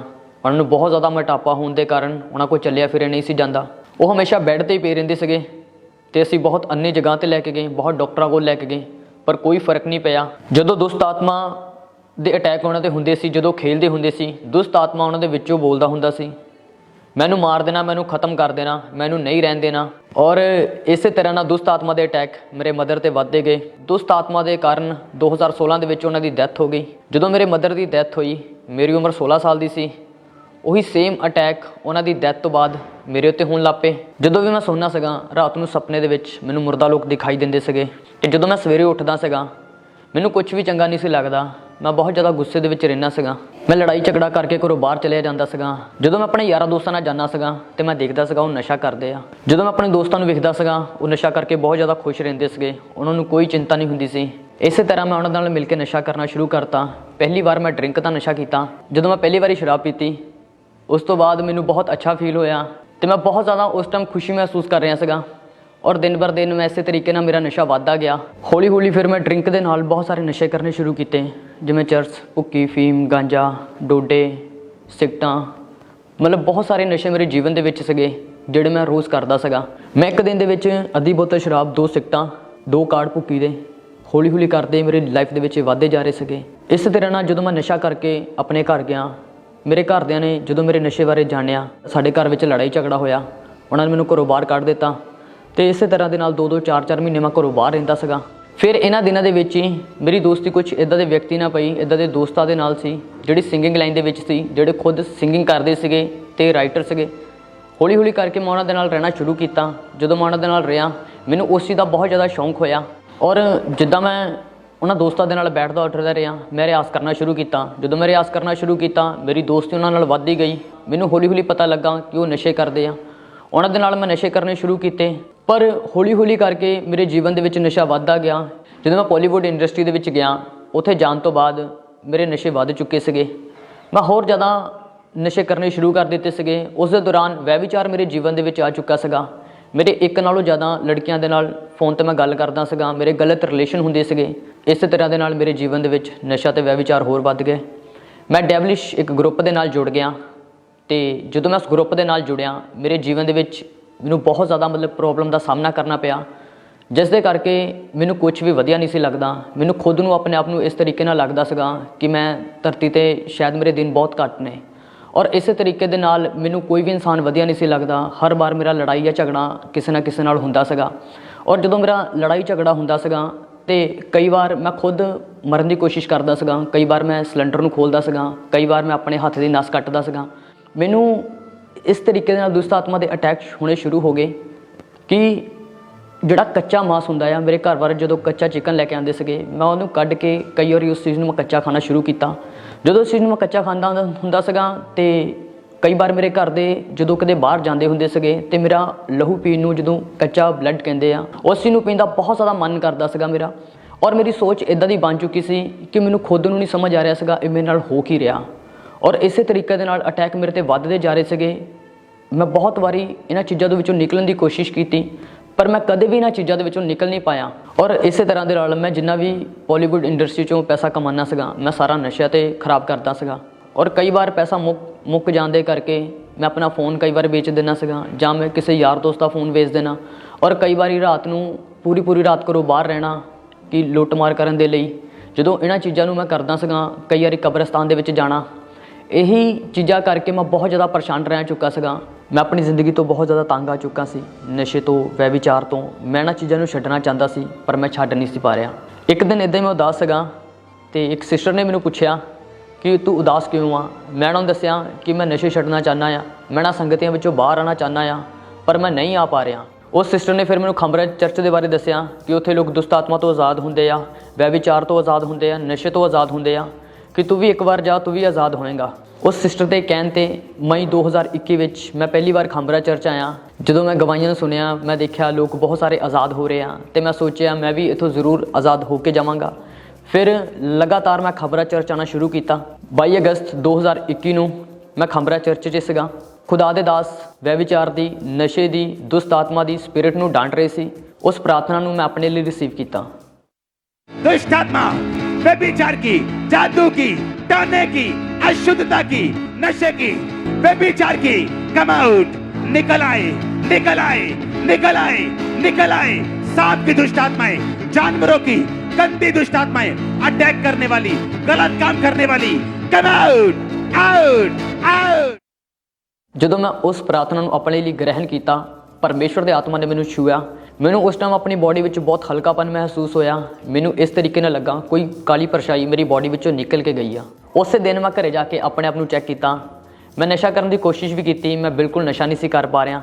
ਉਹਨਾਂ ਨੂੰ ਬਹੁਤ ਜ਼ਿਆਦਾ ਮੋਟਾਪਾ ਹੋਣ ਦੇ ਕਾਰਨ ਉਹਨਾਂ ਕੋਲ ਚੱਲਿਆ ਫਿਰਿਆ ਨਹੀਂ ਸੀ ਜਾਂਦਾ। ਉਹ ਹਮੇਸ਼ਾ ਬੈੱਡ 'ਤੇ ਹੀ ਪਏ ਰਹਿੰਦੇ ਸੀਗੇ ਤੇ ਅਸੀਂ ਬਹੁਤ ਅੰਨੇ ਜਗ੍ਹਾ 'ਤੇ ਲੈ ਕੇ ਗਏ, ਬਹੁਤ ਡਾਕਟਰਾਂ ਕੋਲ ਲੈ ਕੇ ਗਏ, ਪਰ ਕੋਈ ਫਰਕ ਨਹੀਂ ਪਿਆ। ਜਦੋਂ ਦੁਸ਼ਟ ਆਤਮਾ ਦੇ ਅਟੈਕ ਉਹਨਾਂ 'ਤੇ ਹੁੰਦੇ ਸੀ, ਜਦੋਂ ਖੇਲਦੇ ਹੁੰਦੇ ਸੀ, ਦੁਸ਼ਟ ਆਤਮਾ ਉਹਨਾਂ ਦੇ ਵਿੱਚੋਂ ਬੋਲਦਾ ਹੁੰਦਾ ਸੀ, ਮੈਨੂੰ ਮਾਰ ਦੇਣਾ, ਮੈਨੂੰ ਖਤਮ ਕਰ ਦੇਣਾ, ਮੈਨੂੰ ਨਹੀਂ ਰਹਿਣ ਦੇਣਾ। ਔਰ ਇਸੇ ਤਰ੍ਹਾਂ ਨਾਲ ਦੁਸ਼ਟ ਆਤਮਾ ਦੇ ਅਟੈਕ ਮੇਰੇ ਮਦਰ 'ਤੇ ਵੱਧਦੇ ਗਏ। ਦੁਸ਼ਟ ਆਤਮਾ ਦੇ ਕਾਰਨ 2016 ਦੇ ਵਿੱਚ ਉਹਨਾਂ ਦੀ ਡੈਥ ਹੋ ਗਈ। ਜਦੋਂ ਮੇਰੇ ਮਦਰ ਦੀ ਡੈਥ ਹੋਈ, ਮੇਰੀ ਉਮਰ 16 ਸਾਲ ਦੀ ਸੀ। ਉਹੀ ਸੇਮ ਅਟੈਕ ਉਹਨਾਂ ਦੀ ਡੈਥ ਤੋਂ ਬਾਅਦ ਮੇਰੇ ਉੱਤੇ ਹੋਣ ਲੱਗ ਪਏ। ਜਦੋਂ ਵੀ ਮੈਂ ਸੌਂਦਾ ਸੀਗਾ ਰਾਤ ਨੂੰ ਸੁਪਨੇ ਦੇ ਵਿੱਚ ਮੈਨੂੰ ਮੁਰਦਾ ਲੋਕ ਦਿਖਾਈ ਦਿੰਦੇ ਸੀਗੇ ਅਤੇ ਜਦੋਂ ਮੈਂ ਸਵੇਰੇ ਉੱਠਦਾ ਸੀਗਾ ਮੈਨੂੰ ਕੁਝ ਵੀ ਚੰਗਾ ਨਹੀਂ ਸੀ ਲੱਗਦਾ। ਮੈਂ ਬਹੁਤ ਜ਼ਿਆਦਾ ਗੁੱਸੇ ਦੇ ਵਿੱਚ ਰਹਿੰਦਾ ਸੀਗਾ। ਮੈਂ ਲੜਾਈ ਝਗੜਾ ਕਰਕੇ ਘਰੋਂ ਬਾਹਰ ਚਲਿਆ ਜਾਂਦਾ ਸੀਗਾ। ਜਦੋਂ ਮੈਂ ਆਪਣੇ ਯਾਰਾਂ ਦੋਸਤਾਂ ਨਾਲ ਜਾਂਦਾ ਸੀਗਾ ਅਤੇ ਮੈਂ ਦੇਖਦਾ ਸੀਗਾ ਉਹ ਨਸ਼ਾ ਕਰਦੇ ਆ। ਜਦੋਂ ਮੈਂ ਆਪਣੇ ਦੋਸਤਾਂ ਨੂੰ ਵੇਖਦਾ ਸੀਗਾ ਉਹ ਨਸ਼ਾ ਕਰਕੇ ਬਹੁਤ ਜ਼ਿਆਦਾ ਖੁਸ਼ ਰਹਿੰਦੇ ਸੀਗੇ, ਉਹਨਾਂ ਨੂੰ ਕੋਈ ਚਿੰਤਾ ਨਹੀਂ ਹੁੰਦੀ ਸੀ। ਇਸੇ ਤਰ੍ਹਾਂ ਮੈਂ ਉਹਨਾਂ ਨਾਲ ਮਿਲ ਕੇ ਨਸ਼ਾ ਕਰਨਾ ਸ਼ੁਰੂ ਕਰਤਾ। ਪਹਿਲੀ ਵਾਰ ਮੈਂ ਡਰਿੰਕ ਦਾ ਨਸ਼ਾ ਕੀਤਾ। ਜਦੋਂ ਮੈਂ ਪਹਿਲੀ ਵਾਰੀ ਸ਼ਰਾਬ ਪੀਤੀ ਉਸ ਤੋਂ ਬਾਅਦ ਮੈਨੂੰ ਬਹੁਤ ਅੱਛਾ ਫੀਲ ਹੋਇਆ ਅਤੇ ਮੈਂ ਬਹੁਤ ਜ਼ਿਆਦਾ ਉਸ ਟਾਈਮ ਖੁਸ਼ੀ ਮਹਿਸੂਸ ਕਰ ਰਿਹਾ ਸੀਗਾ ਔਰ ਦਿਨ ਬਰ ਦਿਨ ਮੈਂ ਇਸੇ ਤਰੀਕੇ ਨਾਲ ਮੇਰਾ ਨਸ਼ਾ ਵੱਧਦਾ ਗਿਆ। ਹੌਲੀ ਹੌਲੀ ਫਿਰ ਮੈਂ ਡਰਿੰਕ ਦੇ ਨਾਲ ਬਹੁਤ ਸਾਰੇ ਨਸ਼ੇ ਕਰਨੇ ਸ਼ੁਰੂ ਕੀਤੇ, ਜਿਵੇਂ ਚਰਸ, ਭੁੱਕੀ, ਫੀਮ, ਗਾਂਜਾ, ਡੋਡੇ, ਸਿਗਟਾਂ, ਮਤਲਬ ਬਹੁਤ ਸਾਰੇ ਨਸ਼ੇ ਮੇਰੇ ਜੀਵਨ ਦੇ ਵਿੱਚ ਸੀਗੇ ਜਿਹੜੇ ਮੈਂ ਰੋਜ਼ ਕਰਦਾ ਸੀਗਾ। ਮੈਂ ਇੱਕ ਦਿਨ ਦੇ ਵਿੱਚ ਅੱਧੀ ਬੋਤਲ ਸ਼ਰਾਬ, 2 ਸਿਗਟਾਂ, 2 ਕਾਰਡ ਭੁੱਕੀ ਦੇ ਹੌਲੀ ਹੌਲੀ ਕਰਦੇ ਮੇਰੇ ਲਾਈਫ ਦੇ ਵਿੱਚ ਵੱਧਦੇ ਜਾ ਰਹੇ ਸੀਗੇ। ਇਸ ਤਰ੍ਹਾਂ ਨਾਲ ਜਦੋਂ ਮੈਂ ਨਸ਼ਾ ਕਰਕੇ ਆਪਣੇ ਘਰ ਗਿਆ, ਮੇਰੇ ਘਰਦਿਆਂ ਨੇ ਜਦੋਂ ਮੇਰੇ ਨਸ਼ੇ ਬਾਰੇ ਜਾਣਿਆ, ਸਾਡੇ ਘਰ ਵਿੱਚ ਲੜਾਈ ਝਗੜਾ ਹੋਇਆ, ਉਹਨਾਂ ਨੇ ਮੈਨੂੰ ਘਰੋਂ ਬਾਹਰ ਕੱਢ ਦਿੱਤਾ ਅਤੇ ਇਸੇ ਤਰ੍ਹਾਂ ਦੇ ਨਾਲ 2-2, 4-4 ਮਹੀਨੇ ਮੈਂ ਘਰੋਂ ਬਾਹਰ ਰਹਿੰਦਾ ਸੀਗਾ। ਫਿਰ ਇਹਨਾਂ ਦਿਨਾਂ ਦੇ ਵਿੱਚ ਹੀ ਮੇਰੀ ਦੋਸਤੀ ਕੁਛ ਇੱਦਾਂ ਦੇ ਵਿਅਕਤੀ ਨਾਲ ਪਈ, ਇੱਦਾਂ ਦੇ ਦੋਸਤਾਂ ਦੇ ਨਾਲ ਸੀ ਜਿਹੜੀ ਸਿੰਗਿੰਗ ਲਾਈਨ ਦੇ ਵਿੱਚ ਸੀ, ਜਿਹੜੇ ਖੁਦ ਸਿੰਗਿੰਗ ਕਰਦੇ ਸੀਗੇ ਅਤੇ ਰਾਈਟਰ ਸੀਗੇ। ਹੌਲੀ ਹੌਲੀ ਕਰਕੇ ਮੈਂ ਉਹਨਾਂ ਦੇ ਨਾਲ ਰਹਿਣਾ ਸ਼ੁਰੂ ਕੀਤਾ। ਜਦੋਂ ਮੈਂ ਉਹਨਾਂ ਦੇ ਨਾਲ ਰਿਹਾ ਮੈਨੂੰ ਉਸ ਚੀਜ਼ ਦਾ ਬਹੁਤ ਜ਼ਿਆਦਾ ਸ਼ੌਂਕ ਹੋਇਆ ਔਰ ਜਿੱਦਾਂ ਮੈਂ ਉਹਨਾਂ ਦੋਸਤਾਂ ਦੇ ਨਾਲ ਬੈਠਦਾ ਉੱਠਦਾ ਰਿਹਾ। ਮੈਂ ਰਿਆਜ਼ ਕਰਨਾ ਸ਼ੁਰੂ ਕੀਤਾ। ਜਦੋਂ ਮੈਂ ਰਿਆਜ਼ ਕਰਨਾ ਸ਼ੁਰੂ ਕੀਤਾ ਮੇਰੀ ਦੋਸਤੀ ਉਹਨਾਂ ਨਾਲ ਵੱਧਦੀ ਗਈ। ਮੈਨੂੰ ਹੌਲੀ ਹੌਲੀ ਪਤਾ ਲੱਗਾ ਕਿ ਉਹ ਨਸ਼ੇ ਕਰਦੇ ਆ। ਉਹਨਾਂ ਦੇ ਨਾਲ ਮੈਂ ਨਸ਼ੇ ਕਰਨੇ ਸ਼ੁਰੂ ਕੀਤੇ, ਪਰ ਹੌਲੀ ਹੌਲੀ ਕਰਕੇ ਮੇਰੇ ਜੀਵਨ ਦੇ ਵਿੱਚ ਨਸ਼ਾ ਵੱਧਦਾ ਗਿਆ। ਜਦੋਂ ਮੈਂ ਬਾਲੀਵੁੱਡ ਇੰਡਸਟਰੀ ਦੇ ਵਿੱਚ ਗਿਆ, ਉੱਥੇ ਜਾਣ ਤੋਂ ਬਾਅਦ ਮੇਰੇ ਨਸ਼ੇ ਵੱਧ ਚੁੱਕੇ ਸੀਗੇ। ਮੈਂ ਹੋਰ ਜ਼ਿਆਦਾ ਨਸ਼ੇ ਕਰਨੇ ਸ਼ੁਰੂ ਕਰ ਦਿੱਤੇ ਸੀਗੇ। ਉਸ ਦੇ ਦੌਰਾਨ ਵਿਆਭਿਚਾਰ ਮੇਰੇ ਜੀਵਨ ਦੇ ਵਿੱਚ ਆ ਚੁੱਕਾ ਸੀਗਾ। ਮੇਰੇ ਇੱਕ ਨਾਲੋਂ ਜ਼ਿਆਦਾ ਲੜਕੀਆਂ ਦੇ ਨਾਲ ਫ਼ੋਨ 'ਤੇ ਮੈਂ ਗੱਲ ਕਰਦਾ ਸੀਗਾ। ਮੇਰੇ ਗਲਤ ਰਿਲੇਸ਼ਨ ਹੁੰਦੇ ਸੀਗੇ। ਇਸੇ ਤਰ੍ਹਾਂ ਦੇ ਨਾਲ ਮੇਰੇ ਜੀਵਨ ਦੇ ਵਿੱਚ ਨਸ਼ਾ ਅਤੇ ਵਿਆਭਿਚਾਰ ਹੋਰ ਵੱਧ ਗਏ। ਮੈਂ ਡੈਵਲਿਸ਼ ਇੱਕ ਗਰੁੱਪ ਦੇ ਨਾਲ ਜੁੜ ਗਿਆ, ਅਤੇ ਜਦੋਂ ਮੈਂ ਉਸ ਗਰੁੱਪ ਦੇ ਨਾਲ ਜੁੜਿਆ ਮੇਰੇ ਜੀਵਨ ਦੇ ਵਿੱਚ ਮੈਨੂੰ ਬਹੁਤ ਜ਼ਿਆਦਾ ਪ੍ਰੋਬਲਮ ਦਾ ਸਾਹਮਣਾ ਕਰਨਾ ਪਿਆ, ਜਿਸ ਦੇ ਕਰਕੇ ਮੈਨੂੰ ਕੁਝ ਵੀ ਵਧੀਆ ਨਹੀਂ ਸੀ ਲੱਗਦਾ। ਮੈਨੂੰ ਖੁਦ ਨੂੰ ਆਪਣੇ ਆਪ ਨੂੰ ਇਸ ਤਰੀਕੇ ਨਾਲ ਲੱਗਦਾ ਸੀਗਾ ਕਿ ਮੈਂ ਧਰਤੀ 'ਤੇ ਸ਼ਾਇਦ ਮੇਰੇ ਦਿਨ ਬਹੁਤ ਘੱਟ ਨੇ, ਔਰ ਇਸੇ ਤਰੀਕੇ ਦੇ ਨਾਲ ਮੈਨੂੰ ਕੋਈ ਵੀ ਇਨਸਾਨ ਵਧੀਆ ਨਹੀਂ ਸੀ ਲੱਗਦਾ। ਹਰ ਵਾਰ ਮੇਰਾ ਲੜਾਈ ਜਾਂ ਝਗੜਾ ਕਿਸੇ ਨਾ ਕਿਸੇ ਨਾਲ ਹੁੰਦਾ ਸੀਗਾ, ਔਰ ਜਦੋਂ ਮੇਰਾ ਲੜਾਈ ਝਗੜਾ ਹੁੰਦਾ ਸੀਗਾ ਅਤੇ ਕਈ ਵਾਰ ਮੈਂ ਖੁਦ ਮਰਨ ਦੀ ਕੋਸ਼ਿਸ਼ ਕਰਦਾ ਸੀਗਾ। ਕਈ ਵਾਰ ਮੈਂ ਸਿਲੰਡਰ ਨੂੰ ਖੋਲ੍ਹਦਾ ਸੀਗਾ, ਕਈ ਵਾਰ ਮੈਂ ਆਪਣੇ ਹੱਥ ਦੀ ਨਸ ਕੱਟਦਾ ਸੀਗਾ। ਮੈਨੂੰ ਇਸ ਤਰੀਕੇ ਦੇ ਨਾਲ ਦੁਸ਼ਟ ਆਤਮਾ ਦੇ ਅਟੈਕ ਹੋਣੇ ਸ਼ੁਰੂ ਹੋ ਗਏ ਕਿ ਜਿਹੜਾ ਕੱਚਾ ਮਾਸ ਹੁੰਦਾ ਆ, ਮੇਰੇ ਘਰ ਬਾਰੇ ਜਦੋਂ ਕੱਚਾ ਚਿਕਨ ਲੈ ਕੇ ਆਉਂਦੇ ਸੀਗੇ, ਮੈਂ ਉਹਨੂੰ ਕੱਢ ਕੇ ਕਈ ਵਾਰੀ ਉਸ ਚੀਜ਼ ਨੂੰ ਮੈਂ ਕੱਚਾ ਖਾਣਾ ਸ਼ੁਰੂ ਕੀਤਾ। ਜਦੋਂ ਉਸ ਚੀਜ਼ ਨੂੰ ਮੈਂ ਕੱਚਾ ਖਾਂਦਾ ਹੁੰਦਾ ਸੀਗਾ ਅਤੇ ਕਈ ਵਾਰ ਮੇਰੇ ਘਰ ਦੇ ਜਦੋਂ ਕਦੇ ਬਾਹਰ ਜਾਂਦੇ ਹੁੰਦੇ ਸੀਗੇ ਅਤੇ ਮੇਰਾ ਲਹੂ ਪੀਣ ਨੂੰ, ਜਦੋਂ ਕੱਚਾ ਬਲੱਡ ਕਹਿੰਦੇ ਆ, ਉਸ ਚੀਜ਼ ਨੂੰ ਪੀਣ ਦਾ ਬਹੁਤ ਜ਼ਿਆਦਾ ਮਨ ਕਰਦਾ ਸੀਗਾ ਮੇਰਾ। ਔਰ ਮੇਰੀ ਸੋਚ ਇੱਦਾਂ ਦੀ ਬਣ ਚੁੱਕੀ ਸੀ ਕਿ ਮੈਨੂੰ ਖੁਦ ਨੂੰ ਨਹੀਂ ਸਮਝ ਆ ਰਿਹਾ ਸੀਗਾ ਇਹ ਮੇਰੇ ਨਾਲ ਹੋ ਕੀ ਰਿਹਾ, ਔਰ ਇਸੇ ਤਰੀਕੇ ਦੇ ਨਾਲ ਅਟੈਕ ਮੇਰੇ 'ਤੇ ਵੱਧਦੇ ਜਾ ਰਹੇ ਸੀਗੇ। ਮੈਂ ਬਹੁਤ ਵਾਰੀ ਇਹਨਾਂ ਚੀਜ਼ਾਂ ਦੇ ਵਿੱਚੋਂ ਨਿਕਲਣ ਦੀ ਕੋਸ਼ਿਸ਼ ਕੀਤੀ, ਪਰ ਮੈਂ ਕਦੇ ਵੀ ਇਹਨਾਂ ਚੀਜ਼ਾਂ ਦੇ ਵਿੱਚੋਂ ਨਿਕਲ ਨਹੀਂ ਪਾਇਆ। ਔਰ ਇਸੇ ਤਰ੍ਹਾਂ ਦੇ ਨਾਲ ਮੈਂ ਜਿੰਨਾ ਵੀ ਬਾਲੀਵੁੱਡ ਇੰਡਸਟਰੀ 'ਚੋਂ ਪੈਸਾ ਕਮਾਉਣਾ ਸੀਗਾ, ਮੈਂ ਸਾਰਾ ਨਸ਼ਿਆਂ 'ਤੇ ਖਰਾਬ ਕਰਦਾ ਸੀਗਾ। ਔਰ ਕਈ ਵਾਰ ਪੈਸਾ ਮੁੱਕ ਜਾਣ ਦੇ ਕਰਕੇ ਮੈਂ ਆਪਣਾ ਫ਼ੋਨ ਕਈ ਵਾਰ ਵੇਚ ਦੇਣਾ ਸੀਗਾ, ਜਾਂ ਮੈਂ ਕਿਸੇ ਯਾਰ ਦੋਸਤ ਦਾ ਫ਼ੋਨ ਵੇਚ ਦੇਣਾ। ਔਰ ਕਈ ਵਾਰੀ ਰਾਤ ਨੂੰ ਪੂਰੀ ਰਾਤ ਘਰੋਂ ਬਾਹਰ ਰਹਿਣਾ ਕਿ ਲੁੱਟਮਾਰ ਕਰਨ ਦੇ ਲਈ। ਜਦੋਂ ਇਹਨਾਂ ਚੀਜ਼ਾਂ ਨੂੰ ਮੈਂ ਕਰਦਾ ਸੀਗਾ, ਕਈ ਵਾਰੀ ਕਬਰਸਤਾਨ ਦੇ ਵਿੱਚ ਜਾਣਾ। ਇਹੀ ਚੀਜ਼ਾਂ ਕਰਕੇ ਮੈਂ ਬਹੁਤ ਜ਼ਿਆਦਾ ਪਰੇਸ਼ਾਨ ਰਹਿ ਚੁੱਕਾ ਸੀਗਾ। ਮੈਂ ਆਪਣੀ ਜ਼ਿੰਦਗੀ ਤੋਂ ਬਹੁਤ ਜ਼ਿਆਦਾ ਤੰਗ ਆ ਚੁੱਕਾ ਸੀ, ਨਸ਼ੇ ਤੋਂ, ਵਿਆਭਿਚਾਰ ਤੋਂ। ਮੈਂ ਇਹਨਾਂ ਚੀਜ਼ਾਂ ਨੂੰ ਛੱਡਣਾ ਚਾਹੁੰਦਾ ਸੀ, ਪਰ ਮੈਂ ਛੱਡ ਨਹੀਂ ਸੀ ਪਾ ਰਿਹਾ। ਇੱਕ ਦਿਨ ਇੱਦਾਂ ਹੀ ਮੈਂ ਉਦਾਸ ਸੀਗਾ ਅਤੇ ਇੱਕ ਸਿਸਟਰ ਨੇ ਮੈਨੂੰ ਪੁੱਛਿਆ ਕਿ ਤੂੰ ਉਦਾਸ ਕਿਉਂ ਆ। ਮੈਂ ਉਹਨਾਂ ਨੂੰ ਦੱਸਿਆ ਕਿ ਮੈਂ ਨਸ਼ੇ ਛੱਡਣਾ ਚਾਹੁੰਦਾ ਆ, ਮੈਂ ਇਹਨਾਂ ਸੰਗਤੀਆਂ ਵਿੱਚੋਂ ਬਾਹਰ ਆਉਣਾ ਚਾਹੁੰਦਾ ਆ, ਪਰ ਮੈਂ ਨਹੀਂ ਆ ਪਾ ਰਿਹਾ। ਉਸ ਸਿਸਟਰ ਨੇ ਫਿਰ ਮੈਨੂੰ ਖੰਬਰਾ ਚਰਚ ਦੇ ਬਾਰੇ ਦੱਸਿਆ ਕਿ ਉੱਥੇ ਲੋਕ ਦੁਸ਼ਟ ਆਤਮਾ ਤੋਂ ਆਜ਼ਾਦ ਹੁੰਦੇ ਆ, ਵਿਆਭਿਚਾਰ ਤੋਂ ਆਜ਼ਾਦ ਹੁੰਦੇ ਆ, ਨਸ਼ੇ ਤੋਂ ਆਜ਼ਾਦ ਹੁੰਦੇ ਆ, ਕਿ ਤੂੰ ਵੀ ਇੱਕ ਵਾਰ ਜਾ, ਤੂੰ ਵੀ ਆਜ਼ਾਦ ਹੋਏਗਾ। ਉਸ ਸਿਸਟਰ ਦੇ ਕਹਿਣ 'ਤੇ ਮਈ 2021 ਵਿੱਚ ਮੈਂ ਪਹਿਲੀ ਵਾਰ ਖੰਬਰਾ ਚਰਚ ਆਇਆ। ਜਦੋਂ ਮੈਂ ਗਵਾਹੀਆਂ ਨੂੰ ਸੁਣਿਆ, ਮੈਂ ਦੇਖਿਆ ਲੋਕ ਬਹੁਤ ਸਾਰੇ ਆਜ਼ਾਦ ਹੋ ਰਹੇ ਆ, ਅਤੇ ਮੈਂ ਸੋਚਿਆ ਮੈਂ ਵੀ ਇੱਥੋਂ ਜ਼ਰੂਰ ਆਜ਼ਾਦ ਹੋ ਕੇ ਜਾਵਾਂਗਾ। ਫਿਰ ਲਗਾਤਾਰ ਮੈਂ ਖੰਬਰਾ ਚਰਚ ਆਉਣਾ ਸ਼ੁਰੂ ਕੀਤਾ। 22 ਅਗਸਤ 2021 ਨੂੰ ਮੈਂ ਖੰਬਰਾ ਚਰਚ 'ਚ ਸੀਗਾ। ਖੁਦਾ ਦੇ ਦਾਸ ਵਿਆਭਿਚਾਰ ਦੀ, ਨਸ਼ੇ ਦੀ, ਦੁਸ਼ਟ ਆਤਮਾ ਦੀ ਸਪਿਰਿਟ ਨੂੰ ਡਾਂਟ ਰਹੇ ਸੀ। ਉਸ ਪ੍ਰਾਰਥਨਾ ਨੂੰ ਮੈਂ ਆਪਣੇ ਲਈ ਰਿਸੀਵ ਕੀਤਾ। दुष्ट आत्मा, व्यभिचार की, जादू की, टोने की, अशुद्धता की, नशे की, व्यभिचार की, कम आउट, निकल आए, निकल आए, निकल आए, निकल आए। सांप की दुष्ट आत्माएं, जानवरों की गंदी दुष्ट आत्माएं, अटैक करने वाली, गलत काम करने वाली, कम आउट, आउट, आउट। ਜਦੋਂ ਮੈਂ ਉਸ ਪ੍ਰਾਰਥਨਾ ਨੂੰ ਆਪਣੇ ਲਈ ਗ੍ਰਹਿਣ ਕੀਤਾ, ਪਰਮੇਸ਼ਵਰ ਦੇ ਆਤਮਾ ਨੇ ਮੈਨੂੰ ਛੂਇਆ। ਮੈਨੂੰ ਉਸ ਟਾਈਮ ਆਪਣੀ ਬੋਡੀ ਵਿੱਚ ਬਹੁਤ ਹਲਕਾਪਨ ਮਹਿਸੂਸ ਹੋਇਆ। ਮੈਨੂੰ ਇਸ ਤਰੀਕੇ ਨਾਲ ਲੱਗਾ ਕੋਈ ਕਾਲੀ ਪਰਛਾਈ ਮੇਰੀ ਬੋਡੀ ਵਿੱਚੋਂ ਨਿਕਲ ਕੇ ਗਈ ਆ। ਉਸੇ ਦਿਨ ਮੈਂ ਘਰੇ ਜਾ ਕੇ ਆਪਣੇ ਆਪ ਨੂੰ ਚੈੱਕ ਕੀਤਾ। ਮੈਂ ਨਸ਼ਾ ਕਰਨ ਦੀ ਕੋਸ਼ਿਸ਼ ਵੀ ਕੀਤੀ, ਮੈਂ ਬਿਲਕੁਲ ਨਸ਼ਾ ਨਹੀਂ ਸੀ ਕਰ ਪਾ ਰਿਹਾ।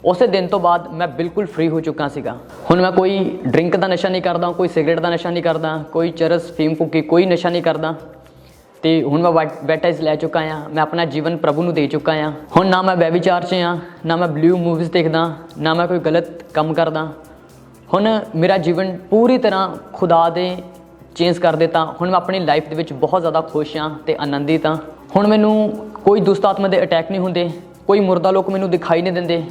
ਉਸੇ ਦਿਨ ਤੋਂ ਬਾਅਦ ਮੈਂ ਬਿਲਕੁਲ ਫ੍ਰੀ ਹੋ ਚੁੱਕਾ ਸੀਗਾ। ਹੁਣ ਮੈਂ ਕੋਈ ਡਰਿੰਕ ਦਾ ਨਸ਼ਾ ਨਹੀਂ ਕਰਦਾ, ਕੋਈ ਸਿਗਰਟ ਦਾ ਨਸ਼ਾ ਨਹੀਂ ਕਰਦਾ, ਕੋਈ ਚਰਸ, ਫੀਮ ਫੂਕੀ, ਕੋਈ ਨਸ਼ਾ ਨਹੀਂ ਕਰਦਾ। ਅਤੇ ਹੁਣ ਮੈਂ ਬੈਪਟਾਈਜ਼ ਲੈ ਚੁੱਕਾ ਹਾਂ। ਮੈਂ ਆਪਣਾ ਜੀਵਨ ਪ੍ਰਭੂ ਨੂੰ ਦੇ ਚੁੱਕਾ ਹਾਂ। ਹੁਣ ਨਾ ਮੈਂ ਵਿਆਭਿਚਾਰ 'ਚ ਹਾਂ, ਨਾ ਮੈਂ ਬਲਿਊ ਮੂਵੀਜ਼ ਦੇਖਦਾ, ਨਾ ਮੈਂ ਕੋਈ ਗਲਤ ਕੰਮ ਕਰਦਾ। ਹੁਣ ਮੇਰਾ ਜੀਵਨ ਪੂਰੀ ਤਰ੍ਹਾਂ ਖੁਦਾ ਦੇ ਚੇਂਜ ਕਰ ਦਿੱਤਾ। ਹੁਣ ਮੈਂ ਆਪਣੀ ਲਾਈਫ ਦੇ ਵਿੱਚ ਬਹੁਤ ਜ਼ਿਆਦਾ ਖੁਸ਼ ਹਾਂ ਅਤੇ ਆਨੰਦਿਤ ਹਾਂ। ਹੁਣ ਮੈਨੂੰ ਕੋਈ ਦੁਸ਼ਟ ਆਤਮਾ ਦੇ ਅਟੈਕ ਨਹੀਂ ਹੁੰਦੇ, ਕੋਈ ਮੁਰਦਾ ਲੋਕ ਮੈਨੂੰ ਦਿਖਾਈ ਨਹੀਂ ਦਿੰਦੇ,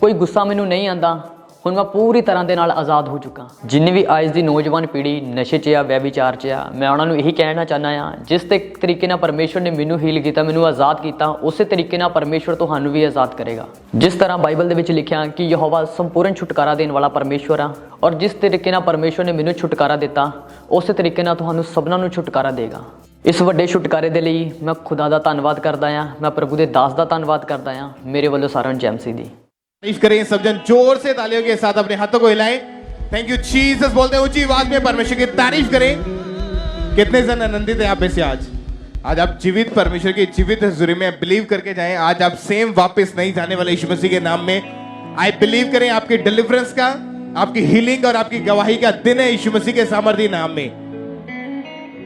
ਕੋਈ ਗੁੱਸਾ ਮੈਨੂੰ ਨਹੀਂ ਆਉਂਦਾ। ਹੁਣ ਮੈਂ ਪੂਰੀ ਤਰ੍ਹਾਂ ਦੇ ਨਾਲ ਆਜ਼ਾਦ ਹੋ ਚੁੱਕਾ। ਜਿੰਨੀ ਵੀ ਅੱਜ ਦੀ ਨੌਜਵਾਨ ਪੀੜ੍ਹੀ ਨਸ਼ੇ 'ਚ ਆ, ਵਿਆਭਿਚਾਰ 'ਚ ਆ, ਮੈਂ ਉਹਨਾਂ ਨੂੰ ਇਹੀ ਕਹਿਣਾ ਚਾਹੁੰਦਾ ਹਾਂ, ਜਿਸ ਤਰੀਕੇ ਨਾਲ ਪਰਮੇਸ਼ਵਰ ਨੇ ਮੈਨੂੰ ਹੀਲ ਕੀਤਾ, ਮੈਨੂੰ ਆਜ਼ਾਦ ਕੀਤਾ, ਉਸੇ ਤਰੀਕੇ ਨਾਲ ਪਰਮੇਸ਼ਵਰ ਤੁਹਾਨੂੰ ਵੀ ਆਜ਼ਾਦ ਕਰੇਗਾ। ਜਿਸ ਤਰ੍ਹਾਂ ਬਾਈਬਲ ਦੇ ਵਿੱਚ ਲਿਖਿਆ ਕਿ ਯਹੋਵਾ ਸੰਪੂਰਨ ਛੁਟਕਾਰਾ ਦੇਣ ਵਾਲਾ ਪਰਮੇਸ਼ਵਰ ਆ, ਔਰ ਜਿਸ ਤਰੀਕੇ ਨਾਲ ਪਰਮੇਸ਼ਵਰ ਨੇ ਮੈਨੂੰ ਛੁਟਕਾਰਾ ਦਿੱਤਾ, ਉਸੇ ਤਰੀਕੇ ਨਾਲ ਤੁਹਾਨੂੰ ਸਭਨਾਂ ਨੂੰ ਛੁਟਕਾਰਾ ਦੇਗਾ। ਇਸ ਵੱਡੇ ਛੁਟਕਾਰੇ ਦੇ ਲਈ ਮੈਂ ਖੁਦਾ ਦਾ ਧੰਨਵਾਦ ਕਰਦਾ ਹਾਂ। ਮੈਂ ਪ੍ਰਭੂ ਦੇ ਦਾਸ ਦਾ ਧੰਨਵਾਦ ਕਰਦਾ ਹਾਂ। ਮੇਰੇ ਵੱਲੋਂ ਸਾਰਿਆਂ ਨੂੰ ਜੈ ਮਸੀਹ ਦੀ। तारीफ करें सब जन, जोर से तालियों के साथ अपने हाथों को हिलाएं। थैंक यू जीसस बोलते हैं ऊंची आवाज में, परमेश्वर की तारीफ करें। कितने जन आनंदित है आप में से आज आप जीवित परमेश्वर की जीवित हजूरी में बिलीव करके जाएं। आज आप सेम वापस नहीं जाने वाले यीशु मसीह के नाम में आई बिलीव करें। आपकी डिलीवरेंस का, आपकी हीलिंग और आपकी गवाही का दिन है यीशु मसीह के सामर्थी नाम में।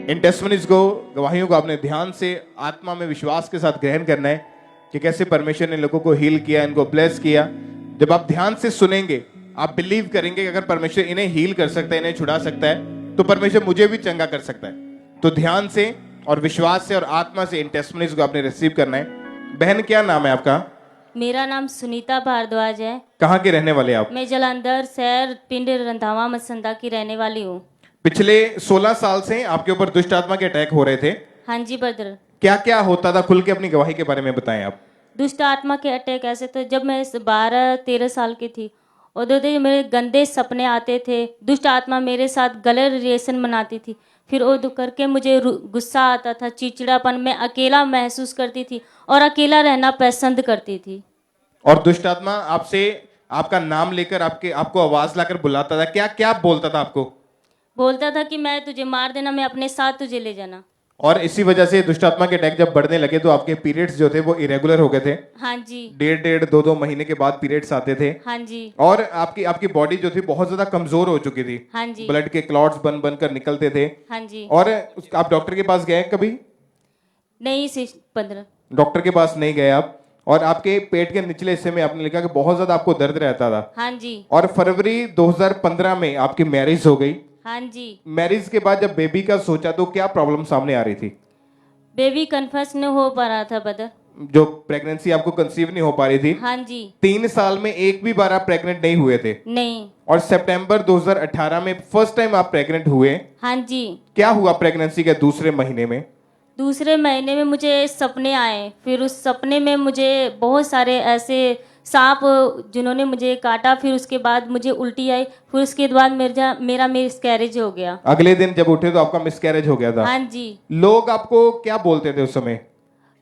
इन टेस्टमनीज को, गवाहियों को आपने ध्यान से आत्मा में विश्वास के साथ ग्रहण करना है कि कैसे परमेश्वर ने लोगों को हील किया, इनको ब्लेस किया। जब आप ध्यान से सुनेंगे, आप बिलीव करेंगे कि अगर परमेश्वर इन्हें हील कर सकता है, इन्हें छुड़ा सकता है, तो परमेश्वर मुझे भी चंगा कर सकता है। तो ध्यान से और विश्वास से और आत्मा से इन टेस्टमनीज को आपने रिसीव करना है। बहन, क्या नाम है आपका? मेरा नाम सुनीता भारद्वाज है। कहाँ के रहने वाले आप? मैं जलंधर शहर पिंड रंधावा मसंदा की रहने वाली हूँ। पिछले 16 साल से आपके ऊपर दुष्ट आत्मा के अटैक हो रहे थे। हाँ जी ब्रदर। क्या क्या होता था? खुल के अपनी गवाही के बारे में बताएं आप। दुष्ट आत्मा के अटैक ऐसे थे, जब मैं 12-13 साल की थी, उधर मेरे गंदे सपने आते थे। दुष्ट आत्मा मेरे साथ गलत रिलेशन बनाती थी। फिर वो करके मुझे गुस्सा आता था, चिड़चिड़ापन, मैं अकेला महसूस करती थी और अकेला रहना पसंद करती थी। और दुष्ट आत्मा आपसे आपका नाम लेकर आपको आवाज लाकर बुलाता था। क्या क्या बोलता था आपको? बोलता था कि मैं तुझे मार देना, मैं अपने साथ तुझे ले जाना। और इसी वजह से दुष्ट आत्मा के अटैक जब बढ़ने लगे तो आपके पीरियड्स जो थे वो इरेगुलर हो गए थे। हाँ जी। 1.5-2 महीने के बाद पीरियड्स आते थे। हाँ जी। और आपकी बॉडी जो थी बहुत ज्यादा कमजोर हो चुकी थी। हाँ जी। ब्लड के क्लॉट्स बन कर निकलते थे। हाँ जी। और आप डॉक्टर के पास गए कभी? नहीं 15। डॉक्टर के पास नहीं गए आप। और आपके पेट के निचले हिस्से में आपने लिखा कि बहुत ज्यादा आपको दर्द रहता था। हाँ जी। और फरवरी 2015 में आपकी मैरिज हो गई। हाँ जी। मैरिज के बाद जब बेबी का सोचा तो क्या प्रॉब्लम सामने आ रही थी? बेबी कन्फर्स नहीं हो पा रहा था ब्रदर। जो प्रेगनेंसी आपको कंसीव नहीं हो पा रही थी। हाँ जी। 3 साल में एक भी बार आप प्रेग्नेंट नहीं हुए थे। नहीं। और सितंबर 2018 में फर्स्ट टाइम आप प्रेग्नेंट हुए। हाँ जी। क्या हुआ प्रेगनेंसी के दूसरे महीने में? दूसरे महीने में मुझे सपने आए। फिर उस सपने में मुझे बहुत सारे ऐसे सांप जिन्होंने मुझे काटा। फिर उसके बाद मुझे उल्टी आई। फिर उसके बाद मेरा मिसकैरेज हो गया। अगले दिन जब उठे तो आपका मिसकैरेज हो गया था। हाँ जी। लोग आपको क्या बोलते थे उस समय?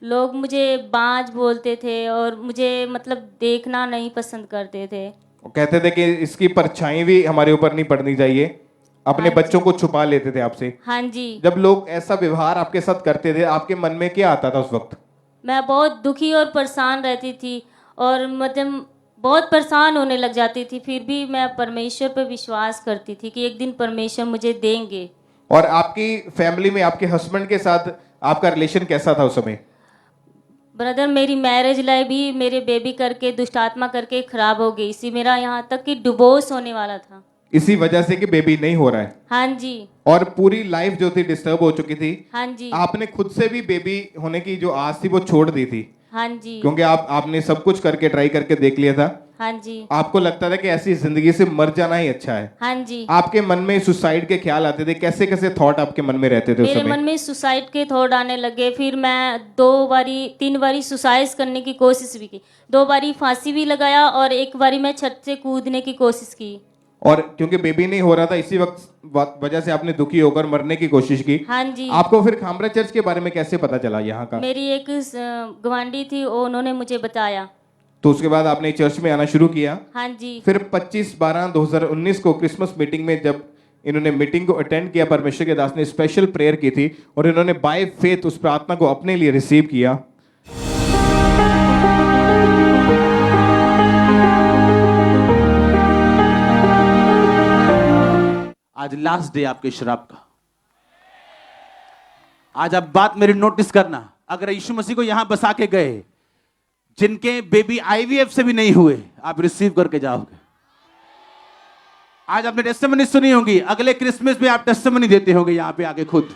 लोग मुझे बाज बोलते थे और मुझे मतलब देखना नहीं पसंद करते थे। वो कहते थे कि इसकी परछाई भी हमारे ऊपर नहीं पड़नी चाहिए। अपने बच्चों को छुपा लेते थे आपसे। हाँ जी। जब लोग ऐसा व्यवहार आपके साथ करते थे, आपके मन में क्या आता था उस वक्त? मैं बहुत दुखी और परेशान रहती थी और मतलब बहुत परेशान होने लग जाती थी। फिर भी मैं परमेश्वर पर विश्वास करती थी कि एक दिन परमेश्वर मुझे देंगे। और आपकी फैमिली में आपके हस्बैंड के साथ आपका रिलेशन कैसा था उस समय? ब्रदर, मेरी मैरिज लाइफ भी मेरे बेबी करके दुष्ट आत्मा करके खराब हो गई। इसी मेरा यहाँ तक कि डिवोर्स होने वाला था। इसी वजह से कि बेबी नहीं हो रहा है। हाँ जी। और पूरी लाइफ जो थी डिस्टर्ब हो चुकी थी। हाँ जी। आपने खुद से भी बेबी होने की जो आस थी वो छोड़ दी थी। हाँ जी। क्योंकि आपने सब कुछ करके ट्राई करके देख लिया था। हाँ जी। आपको लगता था कि ऐसी जिंदगी से मर जाना ही अच्छा है। हाँ जी। आपके मन में सुसाइड के ख्याल आते थे? कैसे कैसे थॉट आपके मन में रहते थे उस मेरे समय? मन में सुसाइड के थॉट आने लगे। फिर मैं 3 बारी सुसाइड करने की कोशिश भी की। 2 बारी फांसी भी लगाया और 1 बारी मैं छत से कूदने की कोशिश की। और क्योंकि बेबी नहीं हो रहा था इसी वजह से आपने दुखी होकर मरने की कोशिश की। हाँ जी। आपको फिर खामरा चर्च के बारे में कैसे पता चला यहाँ का? मेरी एक गवांडी थी, उन्होंने मुझे बताया। तो उसके बाद आपने चर्च में आना शुरू किया। हाँ जी। फिर 25/12/2019 को क्रिसमस मीटिंग में जब इन्होंने मीटिंग को अटेंड किया, परमेश्वर के दास ने स्पेशल प्रेयर की थी और इन्होंने बाय फेथ उस प्रार्थना को अपने लिए रिसीव किया। आज लास्ट डे आपके श्राप का। आज आप बात मेरी नोटिस करना। अगर यीशु मसीह को यहां बसा के गए, जिनके बेबी आईवीएफ से भी नहीं हुए, आप रिसीव करके जाओगे। आज आपने टेस्टिमनी सुनी होगी, अगले क्रिसमस में आप टेस्टिमनी देते होंगे यहां पे आके खुद।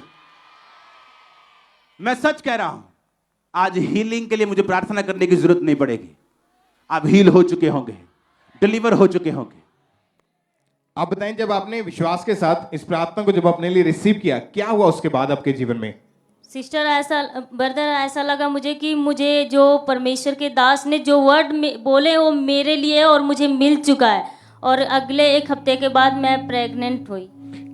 मैं सच कह रहा हूं, आज हीलिंग के लिए मुझे प्रार्थना करने की जरूरत नहीं पड़ेगी। आप हील हो चुके होंगे, डिलीवर हो चुके होंगे। आप बताएं, जब आपने विश्वास के साथ इस प्रार्थना को जब अपने लिए रिसीव किया, क्या हुआ उसके बाद आपके जीवन में? सिस्टर, ब्रदर, ऐसा लगा मुझे कि मुझे जो परमेश्वर के दास ने जो वर्ड बोले वो मेरे लिए और मुझे मिल चुका है। और अगले 1 हफ्ते के बाद मैं प्रेग्नेंट हुई।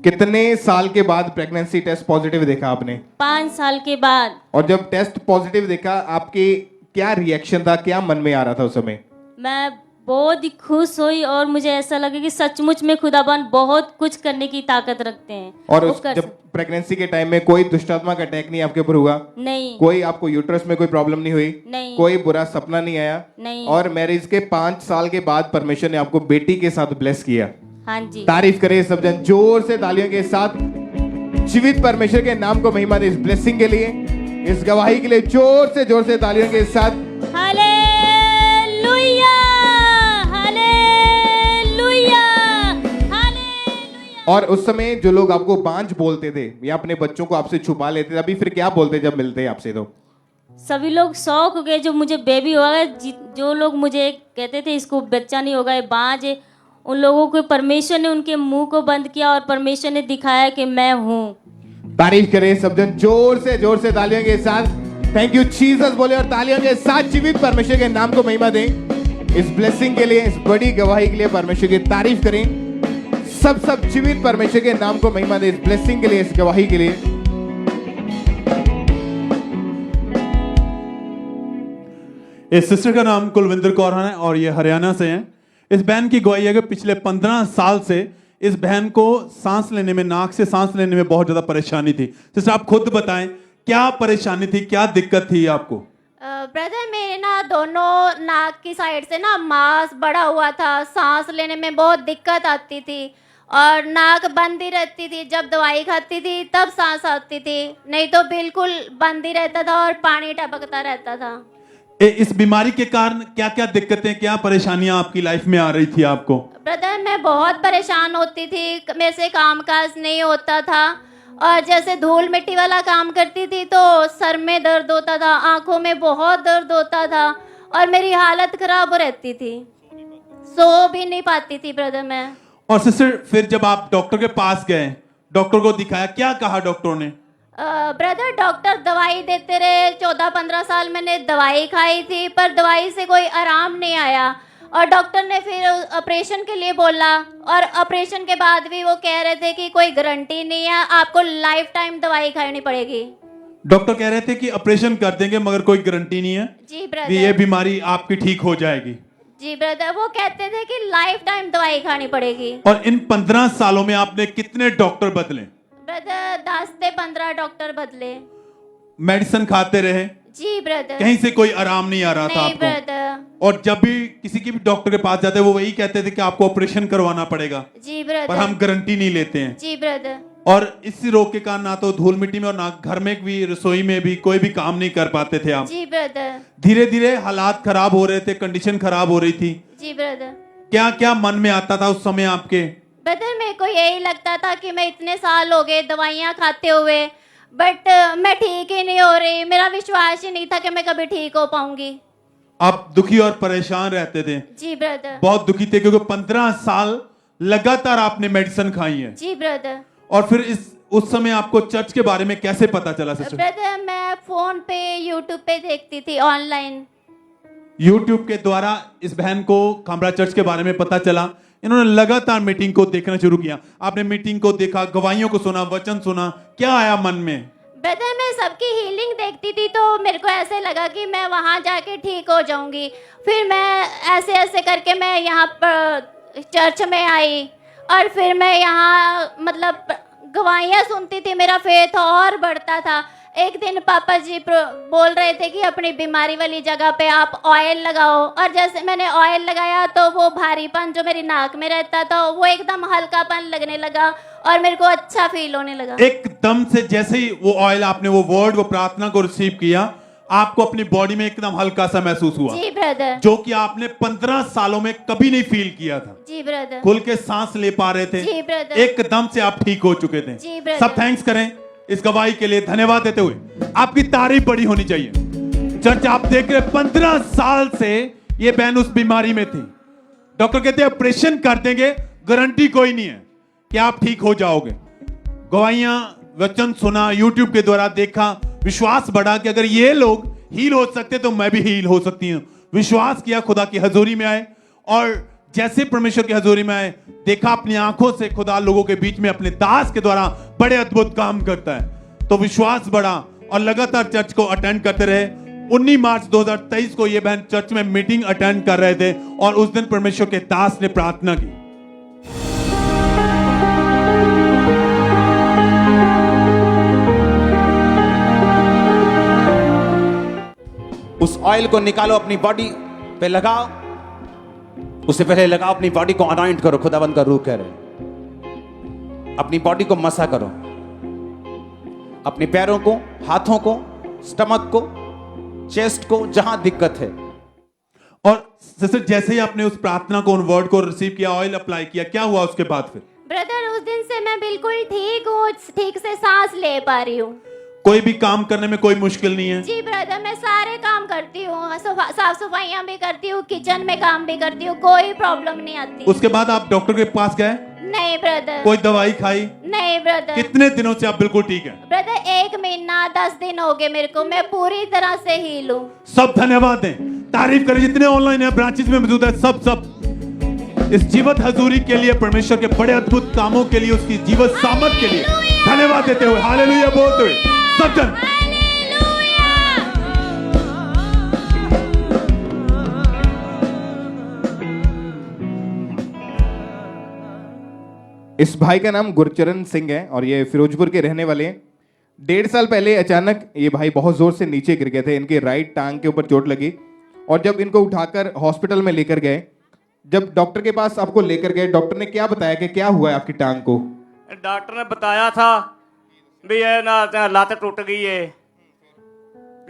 कितने साल के बाद प्रेगनेंसी टेस्ट पॉजिटिव देखा आपने? 5 साल के बाद। और जब टेस्ट पॉजिटिव देखा, आपके क्या रिएक्शन था, क्या मन में आ रहा था उस समय? मैं बहुत ही खुश हुई और मुझे ऐसा लगा कि सचमुच में खुदाबंद बहुत कुछ करने की ताकत रखते हैं। और जब प्रेगनेंसी के टाइम में कोई दुष्टात्मा का अटैक नहीं आपके ऊपर हुआ? नहीं। कोई आपको यूट्रस में कोई प्रॉब्लम नहीं हुई? नहीं। कोई बुरा सपना नहीं आया? नहीं। और मैरिज के 5 साल के बाद परमेश्वर ने आपको बेटी के साथ ब्लेस किया। हाँ जी। तारीफ करें सब जन जोर से तालियों के साथ। जीवित परमेश्वर के नाम को महिमा दे इस ब्लेसिंग के लिए, इस गवाही के लिए जोर से तालियों के साथ। Hallelujah, hallelujah, hallelujah. और उस समय जो लोग आपको बांझ बोलते थे या अपने बच्चों को आपसे छुपा लेते थे, अभी फिर क्या बोलते जब मिलते हैं आपसे? तो सभी लोग शौक हो गए, जो मुझे बेबी होगा, जो लोग मुझे कहते थे इसको बच्चा नहीं होगा, ये बांझ है, उन लोगों को परमेश्वर ने उनके मुंह को बंद किया और परमेश्वर ने दिखाया कि मैं हूँ। तारीफ करें सब जन जोर से तालियों के साथ। थैंक यू जीसस बोले और तालियों के साथ जीवित परमेश्वर के नाम को महिमा दें इस ब्लेसिंग के लिए, इस बड़ी गवाही के लिए परमेश्वर की तारीफ करें। सब जीवित परमेश्वर के नाम को महिमा दें इस ब्लेसिंग के लिए, इस गवाही के लिए। इस सिस्टर का नाम कुलविंदर कौर है और ये हरियाणा से हैं। इस बहन की गवाही है कि पिछले 15 साल से इस बहन को सांस लेने में, नाक से सांस लेने में बहुत ज्यादा परेशानी थी। सिस्टर आप खुद बताएं क्या परेशानी थी, क्या दिक्कत थी आपको? ब्रदर मेरे ना दोनों नाक की साइड से ना मांस बड़ा हुआ था, सांस लेने में बहुत दिक्कत आती थी और नाक बंद ही रहती थी। जब दवाई खाती थी तब सांस आती थी, नहीं तो बिल्कुल बंद ही रहता था और पानी टपकता रहता था। इस बीमारी के कारण क्या क्या दिक्कतें, क्या परेशानियां आपकी लाइफ में आ रही थी आपको? ब्रदर मैं बहुत परेशान होती थी, मेरे से कामकाज नहीं होता था और जैसे धूल मिट्टी वाला काम करती थी तो सर में दर्द होता था, आंखों में बहुत दर्द होता था और मेरी हालत खराब रहती थी, सो भी नहीं पाती थी ब्रदर मैं। और सिस्टर फिर जब आप डॉक्टर के पास गए, डॉक्टर को दिखाया, क्या कहा डॉक्टर ने? ब्रदर डॉक्टर दवाई देते रहे, 14-15 साल मैंने दवाई खाई थी पर दवाई से कोई आराम नहीं आया और डॉक्टर ने फिर ऑपरेशन के लिए बोला और ऑपरेशन के बाद भी वो कह रहे थे कि कोई गारंटी नहीं है, आपको लाइफ टाइम दवाई खानी पड़ेगी। डॉक्टर कह रहे थे कि ऑपरेशन कर देंगे मगर कोई गारंटी नहीं है जी कि ब्रदर, ये बीमारी आपकी ठीक हो जाएगी। जी ब्रदर, वो कहते थे कि लाइफ टाइम दवाई खानी पड़ेगी। और इन 15 सालों में आपने कितने डॉक्टर बदले? ब्रदर 10 से 15 डॉक्टर बदले। मेडिसिन खाते रहे? जी ब्रदर। कहीं से कोई आराम नहीं आ रहा था नहीं आपको? ब्रदर। और जब भी किसी की भी डॉक्टर के पास जाते वो वही कहते थे कि आपको ऑपरेशन करवाना पड़ेगा, जी पर ब्रदर। हम गारंटी नहीं लेते हैं। जी ब्रदर। और इस रोग के कारण ना तो धूल मिट्टी में और ना घर में भी, रसोई में भी कोई भी काम नहीं कर पाते थे आप। जी ब्रदर। धीरे धीरे हालात खराब हो रहे थे, कंडीशन खराब हो रही थी। जी ब्रदर। क्या क्या मन में आता था उस समय आपके? ब्रदर मेरे को यही लगता था कि मैं इतने साल हो गए दवाइयाँ खाते हुए बट मैं ठीक ही नहीं हो रही, मेरा विश्वास ही नहीं था कि मैं कभी ठीक हो पाऊंगी। आप दुखी और परेशान रहते थे? जी ब्रदर। बहुत दुखी थे क्योंकि 15 साल लगातार आपने मेडिसिन खाई है। जी ब्रदर। और फिर उस समय आपको चर्च के बारे में कैसे पता चला सिस्टर? ब्रदर मैं फोन पे यूट्यूब पे देखती थी ऑनलाइन। यूट्यूब के द्वारा इस बहन को खामरा चर्च के बारे में पता चला। इन्होंने लगातार मीटिंग को देखना शुरू किया। आपने मीटिंग को देखा, गवाहियों को सुना, वचन सुना, क्या आया मन में? ब्रदर मैं सबकी हीलिंग देखती थी तो मेरे को ऐसे लगा कि मैं वहां जाके ठीक हो जाऊंगी। फिर मैं ऐसे ऐसे करके मैं यहाँ पर चर्च में आई और फिर मैं यहाँ मतलब गवाहियाँ सुनती थी, मेरा फेथ और बढ़ता था। एक दिन पापा जी बोल रहे थे कि अपनी बीमारी वाली जगह पे आप ऑयल लगाओ और जैसे मैंने ऑयल लगाया तो वो भारीपन जो मेरी नाक में रहता था वो एकदम हल्कापन लगने लगा और मेरे को अच्छा फील होने लगा। एकदम से जैसे ही वो ऑयल, आपने वो वर्ड, वो प्रार्थना को रिसीव किया, आपको अपनी बॉडी में एकदम हल्का सा महसूस हुआ। जी ब्रदर। जो कि आपने 15 सालों में कभी नहीं फील किया था। जी ब्रदर। खुल के सांस ले पा रहे थे। जी ब्रदर। एकदम से आप ठीक हो चुके थे। जी ब्रदर। सब थैंक्स करें इस गवाही के लिए, धन्यवाद देते हुए। आपकी तारीफ बड़ी होनी चाहिए। चर्च आप देख रहे 15 साल से ये बहन उस बीमारी में थी। डॉक्टर कहते हैं ऑपरेशन कर देंगे, गारंटी कोई नहीं है कि आप ठीक हो जाओगे। गवाहियां, वचन सुना, यूट्यूब के द्वारा देखा, विश्वास बढ़ा कि अगर ये लोग हील हो सकते तो मैं भी हील हो सकती हूँ। विश्वास किया, खुदा की हजूरी में आए और जैसे परमेश्वर की हजूरी में आए, देखा अपनी आंखों से खुदा लोगों के बीच में अपने दास के द्वारा बड़े अद्भुत काम करता है। तो विश्वास बढ़ा और लगातार चर्च को अटेंड करते रहे। 19 मार्च 2023 को ये बहन चर्च में मीटिंग अटेंड कर रहे थे और उस दिन परमेश्वर के दास ने प्रार्थना की। उस ऑयल को निकालो, अपनी बॉडी पे लगाओ। उससे पहले लगाओ, अपनी बॉडी को अनॉइंट करो। खुदाबंद का रूह कह रहे, अपनी बॉडी को मसा करो। अपने पैरों को, हाथों को, स्टमक को, चेस्ट को, जहां दिक्कत है। और सिस्टर जैसे ही आपने उस प्रार्थना को, उन वर्ड को रिसीव किया, ऑयल अप्लाई किया, क्या हुआ उसके बाद फिर? ब्रदर उस दिन से मैं बिल्कुल ठीक हूँ, ठीक से सांस ले पा रही हूँ। कोई भी काम करने में कोई मुश्किल नहीं है? जी ब्रदर, मैं सारे काम करती हूँ, साफ सफाइयाँ भी करती हूँ, किचन में काम भी करती हूँ, कोई प्रॉब्लम नहीं आती। उसके बाद आप डॉक्टर के पास गए? नहीं ब्रदर। कोई दवाई खाई? नहीं ब्रदर। कितने दिनों से आप बिल्कुल ठीक है? ब्रदर 1 महीना 10 दिन हो गए मेरे को, मैं पूरी तरह से हील हूँ। सब धन्यवाद दें, तारीफ करें। जितने ऑनलाइन है, ब्रांचेस में मौजूद है, सब इस जीवत हजूरी के लिए, परमेश्वर के बड़े अद्भुत कामों के लिए, उसकी जीवत सामर्थ के लिए धन्यवाद देते हुए, हालेलुया बोलते हुए सब जन इस भाई का नाम गुरचरण सिंह है और ये फिरोजपुर के रहने वाले हैं। 1.5 साल पहले अचानक ये भाई बहुत जोर से नीचे गिर गए थे। इनके राइट टांग के ऊपर चोट लगी और जब इनको उठाकर हॉस्पिटल में लेकर गए, जब डॉक्टर के पास आपको लेकर गए, डॉक्टर ने क्या बताया कि क्या हुआ है आपकी टांग को? डॉक्टर ने बताया था भी ये ना लत टूट गई है,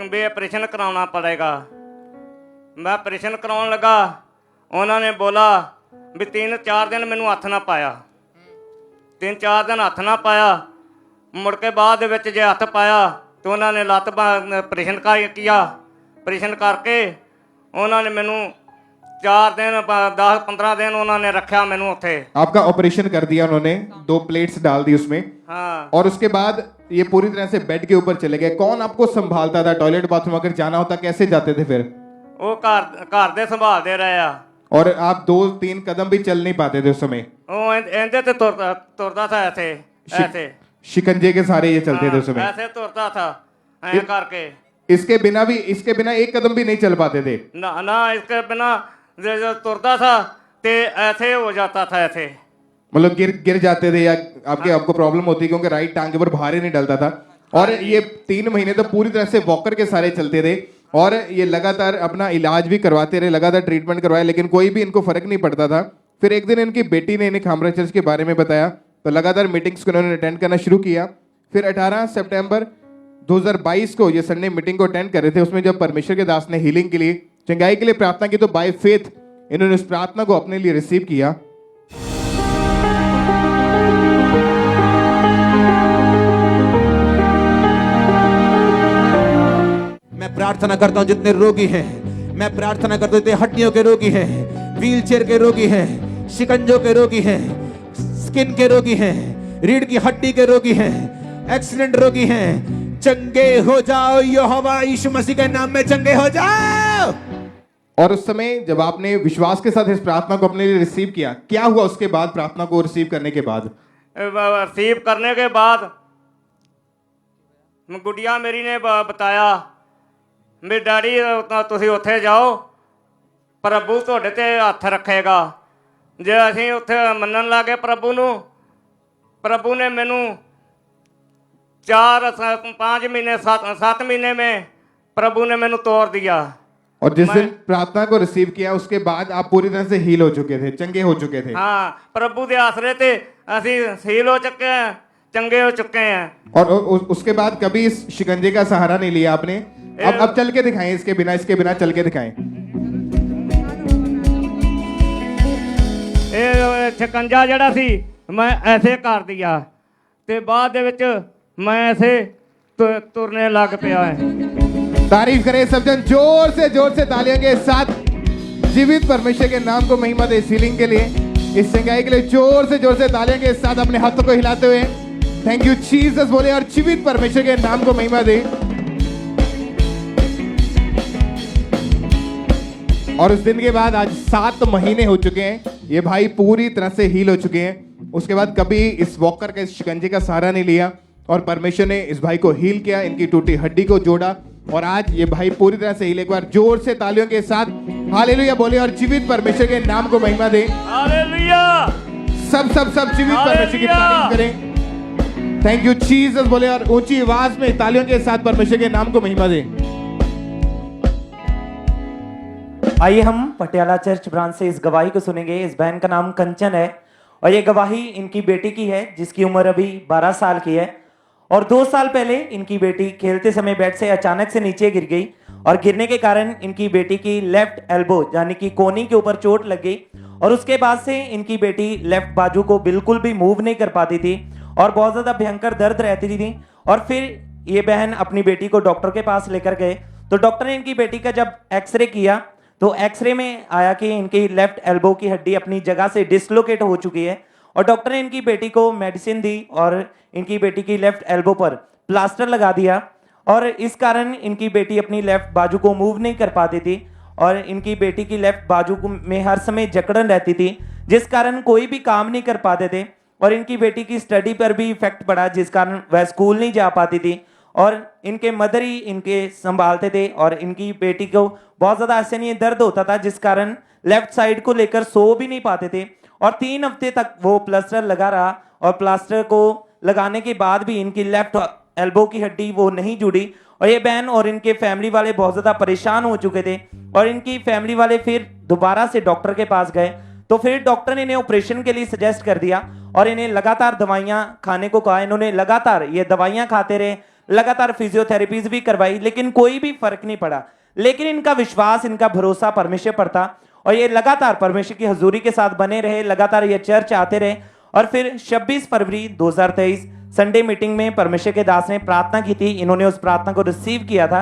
भी ऑपरेशन कराना पड़ेगा। मैं ऑपरेशन कराने लगा, उन्होंने बोला भी 3-4 दिन मैनू हथ ना पाया, 3-4 दिन हथ ना पाया। मुड़ के बाद जे हथ पाया तो उन्होंने लत ऑपरेशन किया। ऑपरेशन करके उन्होंने मैनू 4 दिन 10-15 दिन उन्होंने रखा मैनू उत्थे। आपका ऑपरेशन कर दिया उन्होंने, 2 प्लेट्स डाल दी उसमें। हाँ। और उसके बाद ये पूरी तरह से बेड के ऊपर चले गए। कौन आपको संभालता था? टॉयलेट बाथरूम अगर जाना होता कैसे जाते थे फिर? वो घर दे संभालते रहे आ। और आप 2-3 कदम भी चल नहीं पाते थे उस समय? वो इंदे ते तुरता था ऐसे ऐसे, शिकंजे के सारे ये चलते थे उस समय? ऐसे तुरता था ऐसे करके। इसके बिना 1 कदम भी नहीं चल पाते थे? ना इसके बिना जो तुरता था ते ऐसे हो जाता था, ऐसे मतलब गिर जाते थे या आपको प्रॉब्लम होती क्योंकि राइट टांग के ऊपर भार ही नहीं डलता था। और ये 3 महीने तो पूरी तरह से वॉकर के सारे चलते थे और ये लगातार अपना इलाज भी करवाते रहे, लगातार ट्रीटमेंट करवाया, लेकिन कोई भी इनको फर्क नहीं पड़ता था। फिर एक दिन इनकी बेटी ने इन्हें खामरा चर्च के बारे में बताया तो लगातार मीटिंग्स को इन्होंने अटेंड करना शुरू किया। फिर 18 सितंबर 2022 को ये संडे मीटिंग को अटेंड कर रहे थे। उसमें जब परमेश्वर के दास ने हीलिंग के लिए, चंगाई के लिए प्रार्थना की तो बाय फेथ इन्होंने उस प्रार्थना को अपने लिए रिसीव किया। मैं प्रार्थना करता हूं जितने रोगी हैं, मैं प्रार्थना करता हूं जितने हड्डियों के रोगी हैं, व्हीलचेयर के रोगी हैं, शिकंजों के रोगी हैं, स्किन के रोगी हैं, रीढ़ की हड्डी के रोगी हैं, एक्सीडेंट रोगी हैं, चंगे हो जाओ। यहोवा यीशु मसीह के नाम में चंगे हो जाओ। और उस समय जब आपने विश्वास के साथ इस प्रार्थना को अपने लिए रिसीव किया, क्या हुआ उसके बाद? प्रार्थना को रिसीव करने के बाद रिसीव करने के बाद गुड़िया मेरी ने बताया मेरे डैडी तुसी उत्थे जाओ, प्रभु तुहाडे ते हथ रखेगा। जे असीं उत्थे मनन लगे प्रभु ने मैनू 4-5 महीने 7 महीने में प्रभु ने मैनू तोड़ दिया। और जिस दिन प्रार्थना को रिसीव किया उसके बाद आप पूरी तरह से हील हो चुके थे, चंगे हो चुके थे? हाँ, प्रभु के आसरे ते असीं हील हो चुके हैं, चंगे हो चुके हैं। और उसके बाद कभी इस शिकंजे का सहारा नहीं लिया आपने? अब चल के दिखाएं, इसके बिना चल के दिखाएं। शिकंजा जड़ा सी मैं ऐसे कर दिया ते बाद दे विच मैं ऐसे तुरने लग पिया है। तारीफ करें सब जन, जोर से तालियों के साथ जीवित परमेश्वर के नाम को महिमा दे। इस हीलिंग के लिए, इस चंगाई के लिए जोर से तालियों के साथ अपने हाथों को हिलाते हुए थैंक यू जीसस बोले और जीवित परमेश्वर के नाम को महिमा दे। और उस दिन के बाद आज 7 महीने हो चुके हैं, ये भाई पूरी तरह से हील हो चुके हैं। उसके बाद कभी इस वॉकर के शिकंजे का सहारा नहीं लिया और परमेश्वर ने इस भाई को हील किया, इनकी टूटी हड्डी को जोड़ा और आज ये भाई पूरी तरह से हील। एक बार जोर से तालियों के साथ हालेलुया बोले और जीवित परमेश्वर के नाम को महिमा दे। हालेलुया। सब जीवित परमेश्वर की तारीफ करें। थैंक यू जीसस बोले और ऊंची आवाज में तालियों के साथ परमेश्वर के नाम को महिमा दे। आइए हम पटियाला चर्च ब्रांच से इस गवाही को सुनेंगे। इस बहन का नाम कंचन है और ये गवाही इनकी बेटी की है जिसकी उम्र अभी 12 साल की है और 2 साल पहले इनकी बेटी खेलते समय बेड से अचानक से नीचे गिर गई और गिरने के कारण इनकी बेटी की लेफ्ट एल्बो यानी कि कोहनी के ऊपर चोट लग गई और उसके बाद से इनकी बेटी लेफ्ट बाजू को बिल्कुल भी मूव नहीं कर पाती थी और बहुत ज़्यादा भयंकर दर्द रहती थी। और फिर ये बहन अपनी बेटी को डॉक्टर के पास लेकर गए तो डॉक्टर ने इनकी बेटी का जब एक्सरे किया तो एक्सरे में आया कि इनकी लेफ्ट एल्बो की हड्डी अपनी जगह से डिसलोकेट हो चुकी है और डॉक्टर ने इनकी बेटी को मेडिसिन दी और इनकी बेटी की लेफ्ट एल्बो पर प्लास्टर लगा दिया और इस कारण इनकी बेटी अपनी लेफ्ट बाजू को मूव नहीं कर पाती थी और इनकी बेटी की लेफ्ट बाजू में हर समय जकड़न रहती थी जिस कारण कोई भी काम नहीं कर पाते थे और इनकी बेटी की स्टडी पर भी इफेक्ट पड़ा जिस कारण वह स्कूल नहीं जा पाती थी और इनके मदर ही इनके संभालते थे और इनकी बेटी को बहुत ज़्यादा असहनीय दर्द होता था जिस कारण लेफ्ट साइड को लेकर सो भी नहीं पाते थे और 3 हफ्ते तक वो प्लास्टर लगा रहा और प्लास्टर को लगाने के बाद भी इनकी लेफ्ट एल्बो की हड्डी वो नहीं जुड़ी और ये बहन और इनके फैमिली वाले बहुत ज़्यादा परेशान हो चुके थे और इनकी फैमिली वाले फिर दोबारा से डॉक्टर के पास गए तो फिर डॉक्टर ने इन्हें ऑपरेशन के लिए सजेस्ट कर दिया और इन्हें लगातार दवाइयाँ खाने को कहा। इन्होंने लगातार ये दवाइयाँ खाते रहे, लगातार फिजियोथेरेपीज भी करवाई लेकिन कोई भी फर्क नहीं पड़ा। लेकिन इनका विश्वास, इनका भरोसा परमेश्वर पर था और ये लगातार परमेश्वर की हजूरी के साथ बने रहे, लगातार ये चर्च आते रहे और फिर 26 फरवरी 2023 संडे मीटिंग में परमेश्वर के दास ने प्रार्थना की थी। इन्होंने उस प्रार्थना को रिसीव किया था।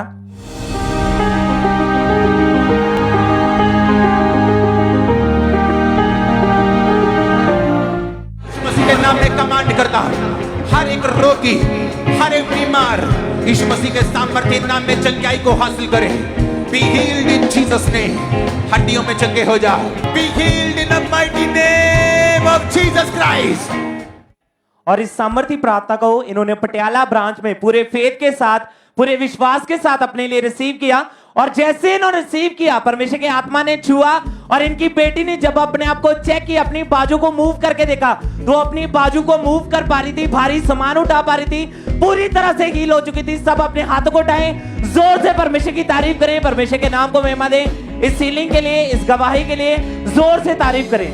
मसीह के नाम में कमांड करता हूं, हर एक रोगी, हर एक बीमार यीशु मसीह के सामर्थ्य नाम में चंगाई को हासिल करे। Be healed in Jesus name. हड्डियों में चंगे हो जा। Be healed in the mighty name of Jesus Christ. और इस सामर्थ्य प्रार्थना को इन्होंने पटियाला ब्रांच में पूरे फेथ के साथ, पूरे विश्वास के साथ अपने लिए रिसीव किया और जैसे इन्होंने रिसीव किया परमेश्वर की आत्मा ने छुआ और इनकी बेटी ने जब अपने आप को चेक किया, अपनी बाजू को मूव करके देखा तो अपनी बाजू को मूव कर पा रही थी, भारी सामान उठा पा रही थी, पूरी तरह से हील हो चुकी थी। सब अपने हाथों को उठाएं, जोर से परमेश्वर की तारीफ करें, परमेश्वर के नाम को महिमा दें। इस हीलिंग के लिए, इस गवाही के लिए जोर से तारीफ करें।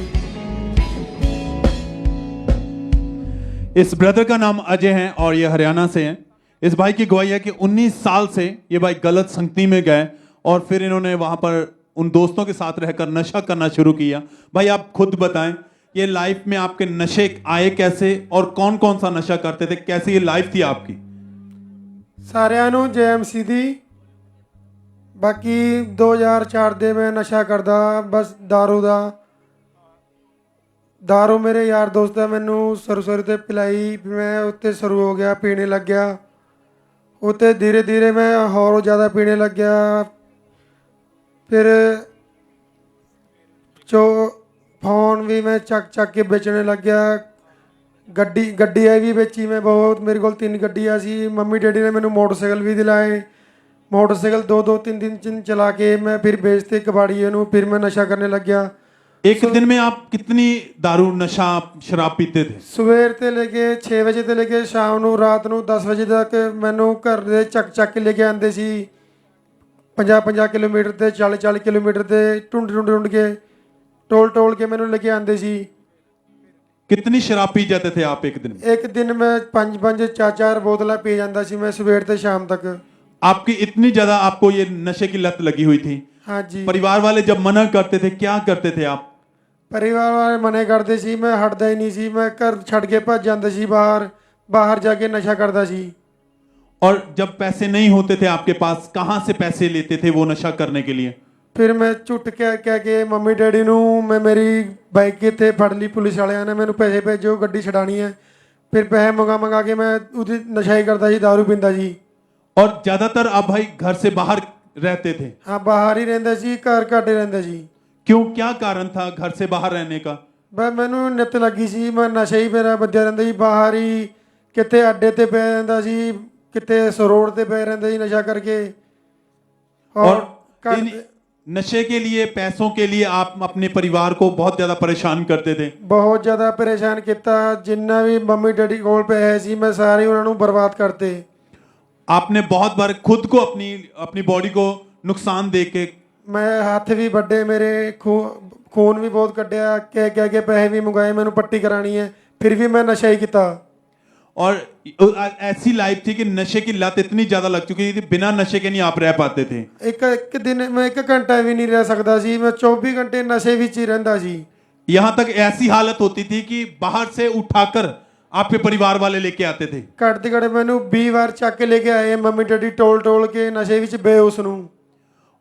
इस ब्रदर का नाम अजय है और ये हरियाणा से हैं। इस भाई की गवाही है कि 19 साल से ये भाई गलत संगति में गए और फिर इन्होंने वहां पर उन दोस्तों के साथ रहकर नशा करना शुरू किया। भाई आप खुद बताएं, ये लाइफ में आपके नशे आए कैसे और कौन कौन सा नशा करते थे, कैसी ये लाइफ थी आपकी? ਸਾਰਿਆਂ ਨੂੰ JMC ਦੀ ਬਾਕੀ 2004 ਦੇ ਮੈਂ ਨਸ਼ਾ ਕਰਦਾ ਬਸ दारू ਦਾ। दारू ਮੇਰੇ ਯਾਰ ਦੋਸਤ ਨੇ ਮੈਨੂੰ ਸਰੂ ਤੇ ਪਿਲਾਈ, ਮੈਂ ਉੱਤੇ ਸ਼ੁਰੂ ਹੋ ਗਿਆ, ਪੀਣੇ ਲੱਗ ਗਿਆ। ਉੱਤੇ ਧੀਰੇ ਧੀਰੇ ਮੈਂ ਹੋਰ ਜ਼ਿਆਦਾ ਪੀਣੇ ਲੱਗ ਗਿਆ। ਫਿਰ ਜੋ फोन भी मैं ਚੱਕ ਕੇ बेचने लग गया। ਗੱਡੀ ਹੈ ਵੀ ਵੇਚੀ ਮੈਂ ਬਹੁਤ। ਮੇਰੇ ਕੋਲ 3 ਗੱਡੀਆਂ ਸੀ। ਮੰਮੀ ਡੈਡੀ ਨੇ ਮੈਨੂੰ ਮੋਟਰਸਾਈਕਲ ਵੀ ਦਿਲਾਏ। मोटरसाइकिल 2-2 3-3 चला के मैं फिर बेचते कबाड़ियों ਨੂੰ। फिर मैं नशा करने लग गया। एक दिन में आप कितनी दारू नशा शराब पीते थे? ਸਵੇਰ ਤੇ ਲੈ ਕੇ 6 ਵਜੇ ਤੋਂ ਲੈ ਕੇ ਸ਼ਾਮ ਨੂੰ ਰਾਤ ਨੂੰ 10 ਵਜੇ ਤੱਕ ਮੈਨੂੰ ਘਰ ਦੇ ਚੱਕ ਕੇ ਲੈ ਕੇ ਆਉਂਦੇ ਸੀ। 50 ਕਿਲੋਮੀਟਰ ਤੇ 40 ਕਿਲੋਮੀਟਰ ਤੇ ਢੂੰਡ ਕੇ टोल के मैंने लेके आंदे सी। कितनी शराब पी जाते थे आप एक दिन में? एक दिन में 5 4 बोतलें पी जाता सी मैं सवेर से शाम तक। आपकी इतनी ज्यादा आपको ये नशे की लत लगी हुई थी? हाँ जी। परिवार वाले जब मना करते थे क्या करते थे आप? परिवार वाले मना करते सी, मैं हटदा ही नहीं सी। मैं घर छड़ के भज जांदा सी, बाहर जाके नशा करता सी। और जब पैसे नहीं होते थे आपके पास, कहाँ से पैसे लेते थे वो नशा करने के लिए? फिर मैं झूठ कह के मम्मी डैडी नूं मैं मेरी बाइक इत्थे फड़ ली, पुलिस वालियां ने मैनू पैसे भेजो, गड्डी छड़ानी है। फिर पैसे मंगा के मैं उदी नशा ही करता सी, दारू पींदा जी। और ज्यादातर आप भाई घर से बाहर रहते थे? हाँ, बाहर ही रहिंदा सी, घर घट रहिंदा सी। क्यों, क्या कारण था घर से बाहर रहने का? बस मैनू नित लगी सी, मैं नशा ही मेरा बद्या रहिंदा सी। बाहर ही किते अड्डे ते पै रहिंदा सी, किते रोड ते पै रहिंदा सी नशा करके। और नशे के लिए, पैसों के लिए आप अपने परिवार को बहुत ज्यादा परेशान करते थे? बहुत ज्यादा परेशान किया। जिन्ना भी मम्मी डैडी कोल पैसे सी मैं सारे उन्होंने बर्बाद करते। आपने बहुत बार खुद को अपनी बॉडी को नुकसान दे के, मैं हाथ भी बड़े, मेरे खून भी बहुत कढ़िया, कह के पैसे भी मंगाए, मैंने पट्टी करानी है, फिर भी मैं नशा ही किया। और ऐसी लाइफ थी कि नशे की लत इतनी ज्यादा लग चुकी थी, बिना नशे के नहीं आप रह पाते थे। ਇੱਕ ਦਿਨ ਮੈਂ 1 ਘੰਟਾ ਵੀ ਨਹੀਂ ਰਹਿ ਸਕਦਾ ਸੀ, ਮੈਂ 24 ਘੰਟੇ ਨਸ਼ੇ ਵਿੱਚ ਹੀ ਰਹਿੰਦਾ ਸੀ। यहां तक ऐसी हालत होती थी कि बाहर से उठाकर आपके परिवार वाले लेके आते थे। ਘੱਟ ਦੀ ਘੱਟ ਮੈਨੂੰ 20 ਵਾਰ ਚੱਕ ਕੇ ਲੈ ਕੇ ਆਏ ਮੰਮੀ ਡੈਡੀ ਟੋਲ ਕੇ ਨਸ਼ੇ ਵਿੱਚ ਬੇਹੋਸ਼ ਨੂੰ।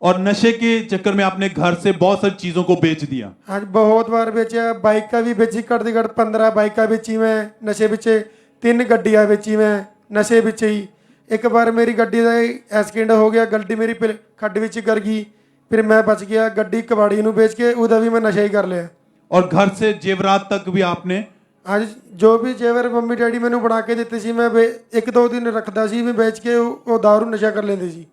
और नशे के चक्कर में आपने घर से बहुत सारी चीजों को बेच दिया। ਅੱਜ ਬਹੁਤ ਵਾਰ ਵੇਚਿਆ, ਬਾਈਕਾਂ ਵੀ ਵੇਚੀ, ਘੱਟ ਦੀ ਘੱਟ 15 ਬਾਈਕਾਂ ਵੇਚੀ ਮੈਂ ਨਸ਼ੇ ਵਿੱਚ, 3 ਗੱਡੀਆਂ ਵੇਚੀ ਮੈਂ ਨਸ਼ੇ ਵਿੱਚ ਹੀ। ਇੱਕ ਵਾਰ ਮੇਰੀ ਗੱਡੀ ਦਾ ਐਕਸੀਡੈਂਟ ਹੋ ਗਿਆ, ਗੱਡੀ ਮੇਰੀ ਖੱਡ ਵਿੱਚ ਗਿਰ ਗਈ, ਫਿਰ ਮੈਂ ਬਚ ਗਿਆ। ਗੱਡੀ ਕਬਾੜੀ ਨੂੰ ਵੇਚ ਕੇ ਉਹਦਾ ਵੀ ਮੈਂ ਨਸ਼ਾ ਹੀ ਕਰ ਲਿਆ। और घर से जेवरात तक भी आपने, ਅੱਜ ਜੋ ਵੀ ਜੇਵਰ ਮੰਮੀ ਡੈਡੀ ਮੈਨੂੰ ਬਣਾ ਕੇ ਦਿੱਤੇ ਸੀ ਮੈਂ 1-2 ਦਿਨ ਰੱਖਦਾ ਸੀ, ਮੈਂ ਵੇਚ ਕੇ ਉਹ दारू ਨਸ਼ਾ ਕਰ ਲੈਂਦੇ ਸੀ।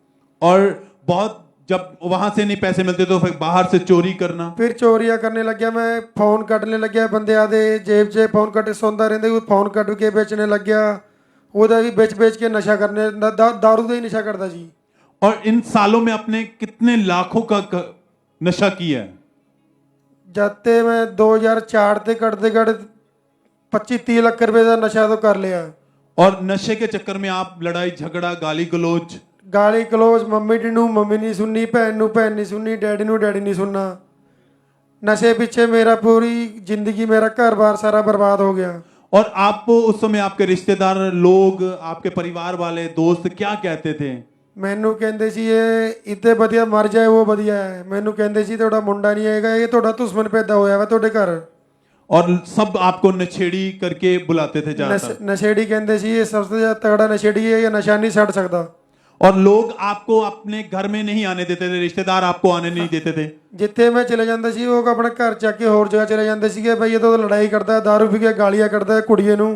और बहुत जब वहां से नहीं पैसे मिलते तो फिर बाहर से चोरी करना। ਫਿਰ ਚੋਰੀਆਂ ਕਰਨੇ ਲੱਗਿਆ, ਮੈਂ ਫੋਨ ਕੱਢਣੇ ਲੱਗਿਆ ਬੰਦਿਆਂ ਦੇ ਜੇਬ 'ਚ, ਫੋਨ ਕੱਢ ਸੌਂਦਾ ਰਹਿੰਦੇ ਉਹ ਫੋਨ ਕੱਢ ਕੇ ਵੇਚਣੇ ਲੱਗਿਆ। ਉਹਦਾ ਵੀ ਵੇਚ ਕੇ ਨਸ਼ਾ ਕਰਨੇ, दारू ਦਾ ਹੀ ਨਸ਼ਾ ਕਰਦਾ ਸੀ। और इन सालों में आपने कितने लाखों का नशा किया है? ਜਦ ਤੇ ਮੈਂ 2004 ਤੇ ਘੱਟ 25-30 ਲੱਖ ਰੁਪਏ ਦਾ ਨਸ਼ਾ ਤਾਂ ਕਰ ਲਿਆ। और नशे के चक्कर में आप लड़ाई झगड़ा गाली गलौज, ਗਾਲੀ ਕਲੋਜ਼, ਮੰਮੀ ਨੂੰ ਮੰਮੀ ਨਹੀਂ ਸੁਣਨੀ, ਭੈਣ ਨੂੰ ਭੈਣ ਨਹੀਂ ਸੁਣਨੀ, ਡੈਡੀ ਨੂੰ ਡੈਡੀ ਨਹੀਂ ਸੁਣਨਾ। ਨਸ਼ੇ ਪਿੱਛੇ ਮੇਰਾ ਪੂਰੀ ਜ਼ਿੰਦਗੀ, ਮੇਰਾ ਘਰ-ਬਾਰ ਸਾਰਾ ਬਰਬਾਦ ਹੋ ਗਿਆ। और आप उस समय आपके रिश्तेदार लोग, आपके परिवार वाले दोस्त क्या कहते थे? ਮੈਨੂੰ ਕਹਿੰਦੇ ਸੀ ਇਹ ਇੱਥੇ ਵਧੀਆ ਮਰ ਜਾਏ ਉਹ ਵਧੀਆ ਹੈ। ਮੈਨੂੰ ਕਹਿੰਦੇ ਸੀ ਤੁਹਾਡਾ ਮੁੰਡਾ ਨਹੀਂ ਆਏਗਾ, ਇਹ ਤੁਹਾਡਾ ਦੁਸ਼ਮਣ ਪੈਦਾ ਹੋਇਆ ਵਾ ਤੁਹਾਡੇ ਘਰ। और सब आपको नशेड़ी करके बुलाते थे ज्यादातर। ਨਸ਼ੇੜੀ ਕਹਿੰਦੇ ਸੀ ਇਹ ਸਭ ਤੋਂ ਜ਼ਿਆਦਾ ਤਗੜਾ ਨਸ਼ੇੜੀ ਹੈ, ਇਹ ਨਸ਼ਾ ਨਹੀਂ ਛੱਡ ਸਕਦਾ। और लोग आपको अपने घर में नहीं आने देते थे, रिश्तेदार आपको आने नहीं देते थे। ਜਿੱਥੇ ਮੈਂ ਚਲੇ ਜਾਂਦਾ ਸੀ ਉਹ ਆਪਣਾ ਘਰ ਚੱਕ ਕੇ ਹੋਰ ਜਗ੍ਹਾ ਚਲੇ ਜਾਂਦੇ ਸੀਗੇ। ਬਈ ਇਹ ਤਾਂ ਲੜਾਈ ਕਰਦਾ, दारू ਪੀ ਕੇ ਗਾਲੀਆਂ ਕੱਢਦਾ ਹੈ ਕੁੜੀਏ ਨੂੰ,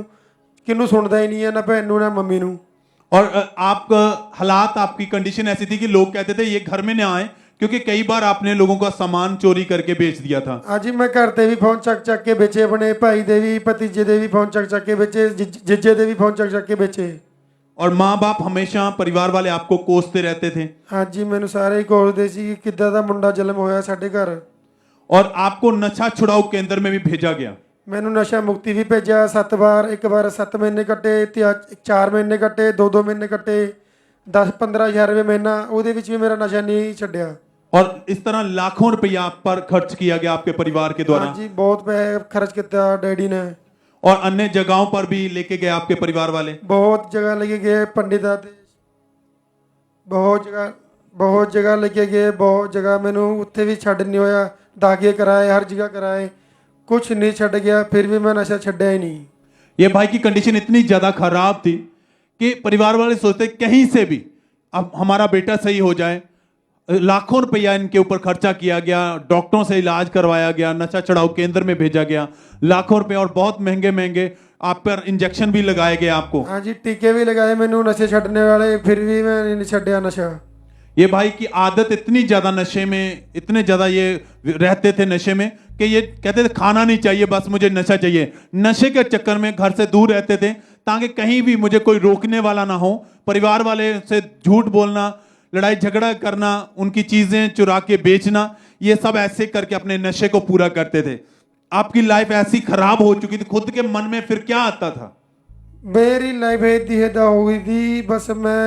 ਕਿਹਨੂੰ ਸੁਣਦਾ ਹੀ ਨਹੀਂ ਹੈ, ਨਾ ਭੈਣ ਨੂੰ ਨਾ ਮੰਮੀ ਨੂੰ। और आप हालात, आपकी कंडीशन ऐसी थी कि लोग कहते थे ये घर में ना आए, क्योंकि कई बार आपने लोगों का सामान चोरी करके बेच दिया था। ਅੱਜ ਮੈਂ ਘਰ ਤੇ ਵੀ ਫੋਨ ਚੱਕ ਕੇ ਵੇਚੇ, ਆਪਣੇ ਭਾਈ ਦੇ ਵੀ, ਭਤੀਜੇ ਦੇ ਵੀ ਫੋਨ ਚੱਕ ਕੇ ਵੇਚੇ, ਜੀਜੇ ਦੇ ਵੀ ਫੋਨ ਚੱਕ ਕੇ ਵੇਚੇ। और माँ बाप हमेशा परिवार वाले आपको कोसते रहते थे। ਹਾਂਜੀ ਮੈਨੂੰ ਸਾਰੇ ਹੀ ਕੋਸਦੇ ਸੀ ਕਿ ਕਿੱਦਾਂ ਦਾ ਮੁੰਡਾ ਜਨਮ ਹੋਇਆ ਸਾਡੇ ਘਰ। और आपको नशा छुड़ाऊ केंद्र में भी भेजा गया। ਮੈਨੂੰ ਨਸ਼ਾ ਮੁਕਤੀ ਵੀ ਭੇਜਿਆ 7 ਵਾਰ। ਇੱਕ ਵਾਰ 7 ਮਹੀਨੇ ਕੱਟੇ, 4 ਮਹੀਨੇ ਕੱਟੇ, 2 ਮਹੀਨੇ ਕੱਟੇ, 10-15 ਹਜ਼ਾਰ ਰੁਪਏ ਮਹੀਨਾ, ਉਹਦੇ ਵਿੱਚ ਵੀ ਮੇਰਾ ਨਸ਼ਾ ਨਹੀਂ ਛੱਡਿਆ। और इस तरह लाखों रुपया आप पर खर्च किया गया आपके परिवार के द्वारा। ਹਾਂਜੀ ਬਹੁਤ ਪੈਸੇ ਖਰਚ ਕੀਤਾ ਡੈਡੀ ਨੇ। और अन्य जगहों पर भी लेके गए आपके परिवार वाले। ਬਹੁਤ ਜਗ੍ਹਾ ਲੈ ਕੇ ਗਏ, ਪੰਡਿਤਾਂ ਦੇ ਬਹੁਤ ਜਗ੍ਹਾ ਲੈ ਕੇ ਗਏ, ਬਹੁਤ ਜਗ੍ਹਾ। ਮੈਨੂੰ ਉੱਥੇ ਵੀ ਛੱਡ ਨਹੀਂ ਹੋਇਆ, ਦਾਗੇ ਕਰਾਏ, ਹਰ ਜਗ੍ਹਾ ਕਰਾਏ, कुछ नहीं छट गया, फिर भी मैं नशा छड्या ही नहीं। ये भाई की कंडीशन इतनी ज्यादा खराब थी कि परिवार वाले सोचते कहीं से भी अब हमारा बेटा सही हो जाए। लाखों रुपया इनके ऊपर खर्चा किया गया, डॉक्टरों से इलाज करवाया गया, नशा छुड़ाऊ केंद्र में भेजा गया, लाखों रुपए और बहुत महंगे महंगे आप पर इंजेक्शन भी लगाए गए आपको। हाँ जी, टीके भी लगाए मैंने नशे छड्डने वाले, फिर भी मैं नहीं छड्या नशा। ये भाई की आदत इतनी ज्यादा नशे में, इतने ज्यादा ये रहते थे नशे में कि ये कहते थे खाना नहीं चाहिए, बस मुझे नशा चाहिए। नशे के चक्कर में घर से दूर रहते थे ताकि कहीं भी मुझे कोई रोकने वाला ना हो। परिवार वाले से झूठ बोलना, लड़ाई झगड़ा करना, उनकी चीजें चुरा के बेचना, ये सब ऐसे करके अपने नशे को पूरा करते थे। आपकी लाइफ ऐसी खराब हो चुकी थी, खुद के मन में फिर क्या आता था? मेरी लाइफ ऐसी हो गई थी, बस मैं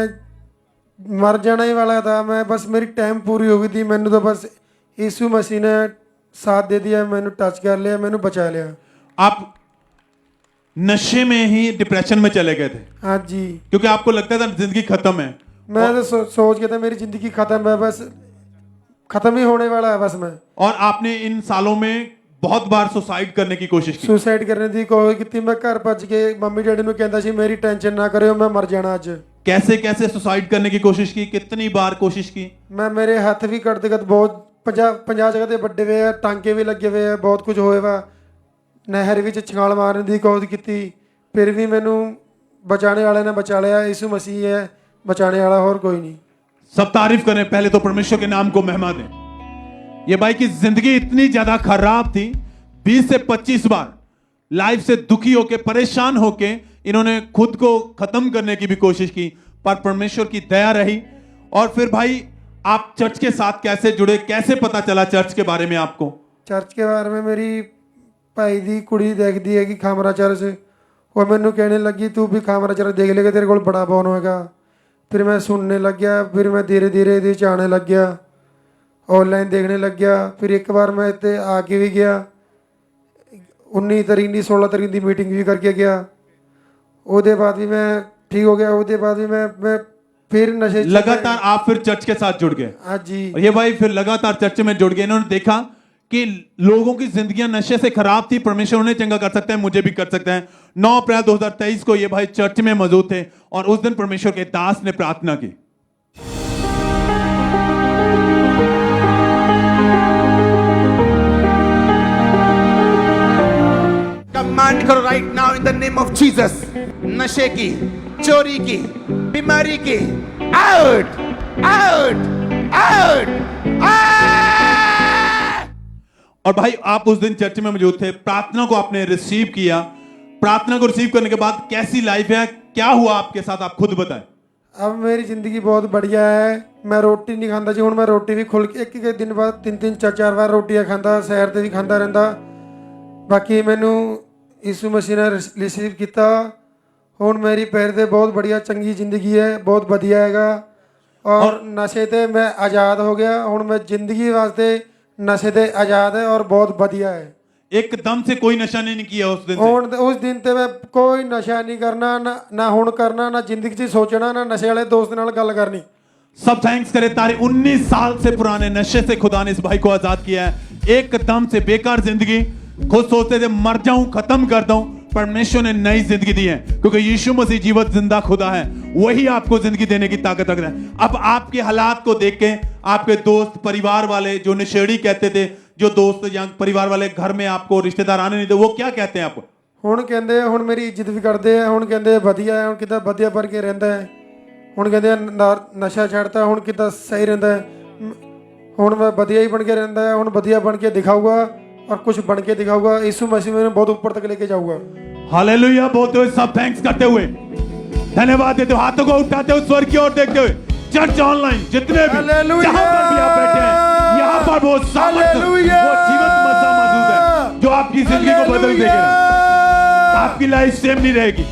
मर जाना ही वाला था मैं, बस मेरी टाइम पूरी हो गई थी। मैंने तो बस यीशु मसीह ने साथ दे दिया, मैंने टच कर लिया, मैंने बचा लिया। आप नशे में ही डिप्रेशन में चले गए थे? हाँ जी, क्योंकि आपको लगता था जिंदगी खत्म है। मैं तो सोच के था मेरी जिंदगी खत्म है, बस खत्म ही होने वाला है बस मैं। और आपने इन सालों में बहुत बार सुसाइड करने की कोशिश की? सुसाइड करने की कोशिश की। मैं घर भज के मम्मी डैडी ਨੂੰ ਕਹਿੰਦਾ ਸੀ मेरी टेंशन ना करो, मैं मर जाना ਅੱਜ। कैसे कैसे सुसाइड करने की कोशिश की? कितनी बार कोशिश की? मैं मेरे हाथ भी करते करते बहुत 50 जगह ਤੇ ਵੱਡੇ ਹੋਏ ਆ, ਟਾਂਕੇ ਵੀ ਲੱਗੇ ਹੋਏ ਆ, ਬਹੁਤ ਕੁਝ ਹੋਇਆ ਵਾ। ਨਹਿਰ ਵਿੱਚ ਛਾਲ ਮਾਰਨ ਦੀ ਕੋਸ਼ਿਸ਼ ਕੀਤੀ, ਫਿਰ ਵੀ ਮੈਨੂੰ ਬਚਾਣੇ ਵਾਲੇ ਨੇ बचा लिया। यीशु मसीह है बचाने वाला, और कोई नहीं। सब तारीफ करें पहले तो परमेश्वर के नाम को महिमा दें। ये भाई की जिंदगी इतनी ज्यादा खराब थी, 20 से 25 बार लाइफ से दुखी होके, परेशान होके इन्होंने खुद को खत्म करने की भी कोशिश की, पर परमेश्वर की दया रही। और फिर भाई आप चर्च के साथ कैसे जुड़े, कैसे पता चला चर्च के बारे में आपको? चर्च के बारे में मेरी भाई दी कुड़ी देखती है कि खामरा चर्च, वो मैनू कहने लगी तू भी कैमरा जरा देख लेगा तेरे को बड़ा फोन होएगा। फिर मैं सुनने लग गया, फिर मैं धीरे धीरे ਇਹਦੇ 'ਚ आने लग गया, ऑनलाइन देखने लग गया। फिर एक बार मैं इतने आके भी गया, 19 तरीक ਦੀ 16 तरीक की मीटिंग भी करके गया। ਉਹਦੇ बाद भी मैं ठीक हो गया। ਉਹਦੇ बाद भी मैं फिर नशे लगातार आप फिर चर्च के साथ जुड़ गए। हाँ जी। और ये भाई फिर लगातार चर्च में जुड़ गए। इन्होंने देखा कि लोगों की जिंदगियां नशे से खराब थी, परमेश्वर उन्हें चंगा कर सकता है, मुझे भी कर सकता है। 9 अप्रैल 2023 को ये भाई चर्च में मौजूद थे और उस दिन परमेश्वर के दास ने प्रार्थना की। कमांड करो right now in the name of Jesus, नशे की, चोरी की, बीमारी की, आउट आउट आउट। और भाई आप उस दिन चर्च में मौजूद थे, प्रार्थना को आपने रिसीव किया। प्रार्थना को रिसीव करने के बाद कैसी लाइफ है, क्या हुआ आपके साथ, आप खुद बताएं। अब मेरी ज़िंदगी बहुत बढ़िया है। मैं रोटी नहीं खाता जी, हूँ मैं रोटी भी खुल के एक दिन बाद 3-3 4-4 बार रोटियां खाता, सैर ते भी खाता रहता। बाकी मैनू यीशु मसीह ने रिसीव किया। ਹੁਣ मेरी पैर ते बहुत बढ़िया चंगी जिंदगी है, बहुत बढ़िया हैगा। और नशे ते मैं आज़ाद हो गया। हूँ मैं जिंदगी वास्ते नशे ते आज़ाद है और बहुत बढ़िया है। एकदम से कोई नशा नहीं किया उस दिन से? उस दिन ते मैं कोई नशा नहीं करना, ना हुण करना, ना जिंदगी च सोचना, ना नशे वाले दोस्त नाल गल करनी। सब थैंक्स करे तारे 19 साल से पुराने नशे से खुदा ने इस भाई को आजाद किया है। एकदम से बेकार जिंदगी, खुद सोचते थे मर जाऊं, खत्म कर दूं, परमेश्वर ने नई जिंदगी दी है क्योंकि यीशु मसीह जीवित जिंदा खुदा है, वही आपको जिंदगी देने की ताकत रखता है। अब आपके हालात को देख के आपके दोस्त, परिवार वाले जो नशेड़ी कहते थे, जो दोस्त या परिवार वाले घर में आपको रिश्तेदार आने नहीं थे, वो क्या कहते हैं आपको? ਹੁਣ ਕਹਿੰਦੇ ਹੁਣ ਮੇਰੀ ਇੱਜ਼ਤ ਵੀ ਕਰਦੇ ਆ। ਹੁਣ ਕਹਿੰਦੇ ਵਧੀਆ ਹੈ, ਹੁਣ ਕਿੱਦਾਂ ਵਧੀਆ ਬਣ ਕੇ ਰਹਿੰਦਾ ਹੈ। ਹੁਣ ਕਹਿੰਦੇ ਨਸ਼ਾ ਛੱਡਤਾ, ਹੁਣ ਕਿੱਦਾਂ ਸਹੀ ਰਹਿੰਦਾ ਹੈ। ਹੁਣ ਮੈਂ ਵਧੀਆ ਹੀ ਬਣ ਕੇ ਰਹਿੰਦਾ ਹੈ। ਹੁਣ ਵਧੀਆ ਬਣ ਕੇ ਦਿਖਾਊਗਾ और कुछ बन के दिखाऊंगा। यीशु मसीह में बहुत ऊपर तक लेके जाऊंगा। हालेलुया बोलते हुए, सब थैंक्स करते हुए, धन्यवाद देते हुए, हाथों को उठाते हुए, स्वर्ग की ओर देखते हुए, चर्च ऑनलाइन जितने भी जहां पर भी आप बैठे हैं, यहाँ पर वो सामर्थ, वो जीवंत मसा मौजूद है जो आपकी जिंदगी को बदल देगा। आपकी लाइफ सेम नहीं रहेगी।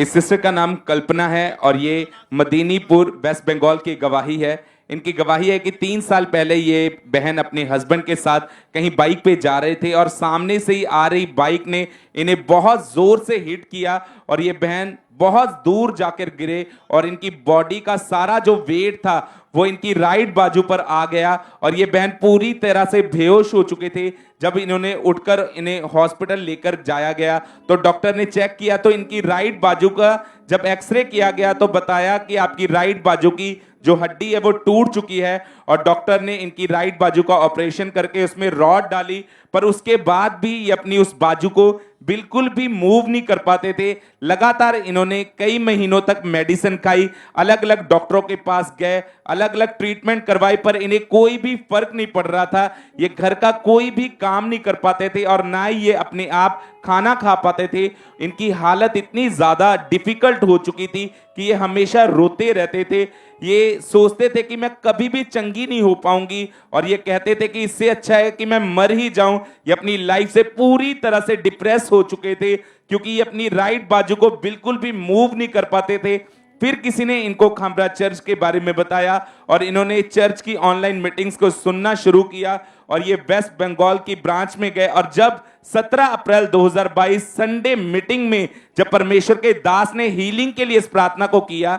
इस सिस्टर का नाम कल्पना है और ये मदीनीपुर वेस्ट बंगाल की गवाही है। इनकी गवाही है कि 3 साल पहले ये बहन अपने हस्बैंड के साथ कहीं बाइक पे जा रहे थे और सामने से ही आ रही बाइक ने इन्हें बहुत जोर से हिट किया और ये बहन बहुत दूर जाकर गिरे और इनकी बॉडी का सारा जो वेट था वो इनकी राइट बाजू पर आ गया और ये बहन पूरी तरह से बेहोश हो चुके थे। जब इन्होंने उठकर इन्हें हॉस्पिटल लेकर जाया गया तो डॉक्टर ने चेक किया तो इनकी राइट बाजू का जब एक्सरे किया गया तो बताया कि आपकी राइट बाजू की जो हड्डी है वो टूट चुकी है और डॉक्टर ने इनकी राइट बाजू का ऑपरेशन करके उसमें रॉड डाली, पर उसके बाद भी ये अपनी उस बाजू को बिल्कुल भी मूव नहीं कर पाते थे। लगातार इन्होंने कई महीनों तक मेडिसिन खाई, अलग अलग डॉक्टरों के पास गए, अलग अलग ट्रीटमेंट करवाई, पर इन्हें कोई भी फर्क नहीं पड़ रहा था। ये घर का कोई भी काम नहीं कर पाते थे और ना ही ये अपने आप खाना खा पाते थे। इनकी हालत इतनी ज्यादा डिफिकल्ट हो चुकी थी कि ये हमेशा रोते रहते थे। ये सोचते थे कि मैं कभी भी चंगी नहीं हो पाऊंगी और ये कहते थे कि इससे अच्छा है कि मैं मर ही जाऊं। ये अपनी लाइफ से पूरी तरह से डिप्रेस हो चुके थे क्योंकि ये अपनी राइट बाजू को बिल्कुल भी मूव नहीं कर पाते थे। फिर किसी ने इनको खामरा चर्च के बारे में बताया और इन्होंने चर्च की ऑनलाइन मीटिंग्स को सुनना शुरू किया और ये वेस्ट बंगाल की ब्रांच में गए और जब 17 अप्रैल 2022 संडे मीटिंग में जब परमेश्वर के दास ने हीलिंग के लिए इस प्रार्थना को किया,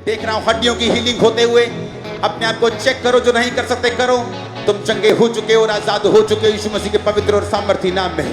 देख रहा हूं हड्डियों की हीलिंग होते हुए। अपने आप को चेक करो, जो नहीं कर सकते करो। तुम चंगे हो चुके हो और आजाद हो चुके हो यीशु मसीह के पवित्र और सामर्थी नाम में।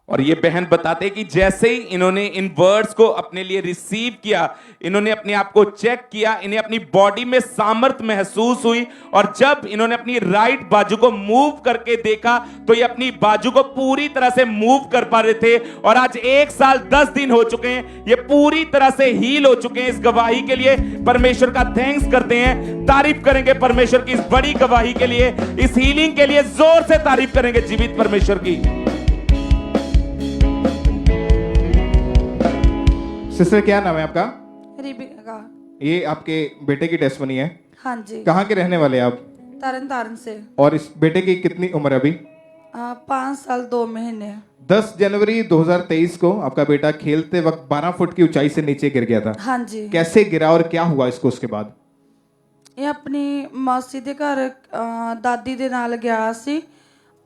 और ये बहन बताते कि जैसे ही इन्होंने इन वर्ड्स को अपने लिए रिसीव किया, इन्होंने अपने आप को चेक किया, इन्हें अपनी बॉडी में सामर्थ महसूस हुई और जब इन्होंने अपनी राइट बाजू को मूव करके देखा तो ये अपनी बाजू को पूरी तरह से मूव कर पा रहे थे और आज 1 साल 10 दिन हो चुके हैं, ये पूरी तरह से हील हो चुके हैं। इस गवाही के लिए परमेश्वर का थैंक्स करते हैं, तारीफ करेंगे परमेश्वर की इस बड़ी गवाही के लिए, इस हीलिंग के लिए जोर से तारीफ करेंगे जीवित परमेश्वर की। सिस्टर क्या नाम है आपका? रिबिका। ये आपके बेटे की टेस्टमनी है? हाँ जी। कहाँ के रहने वाले हैं आप? तरन तारण से। और इस बेटे की कितनी उम्र है अभी? 5 साल 2 महीने। 10 जनवरी 2023 को आपका बेटा खेलते वक्त 12 फुट की ऊंचाई से नीचे गिर गया था। हाँ जी। कैसे गिरा और क्या हुआ इसको उसके बाद? ਇਹ ਆਪਣੀ ਮਾਸੀ ਦੇ ਘਰ ਦਾਦੀ ਦੇ ਨਾਲ ਗਿਆ ਸੀ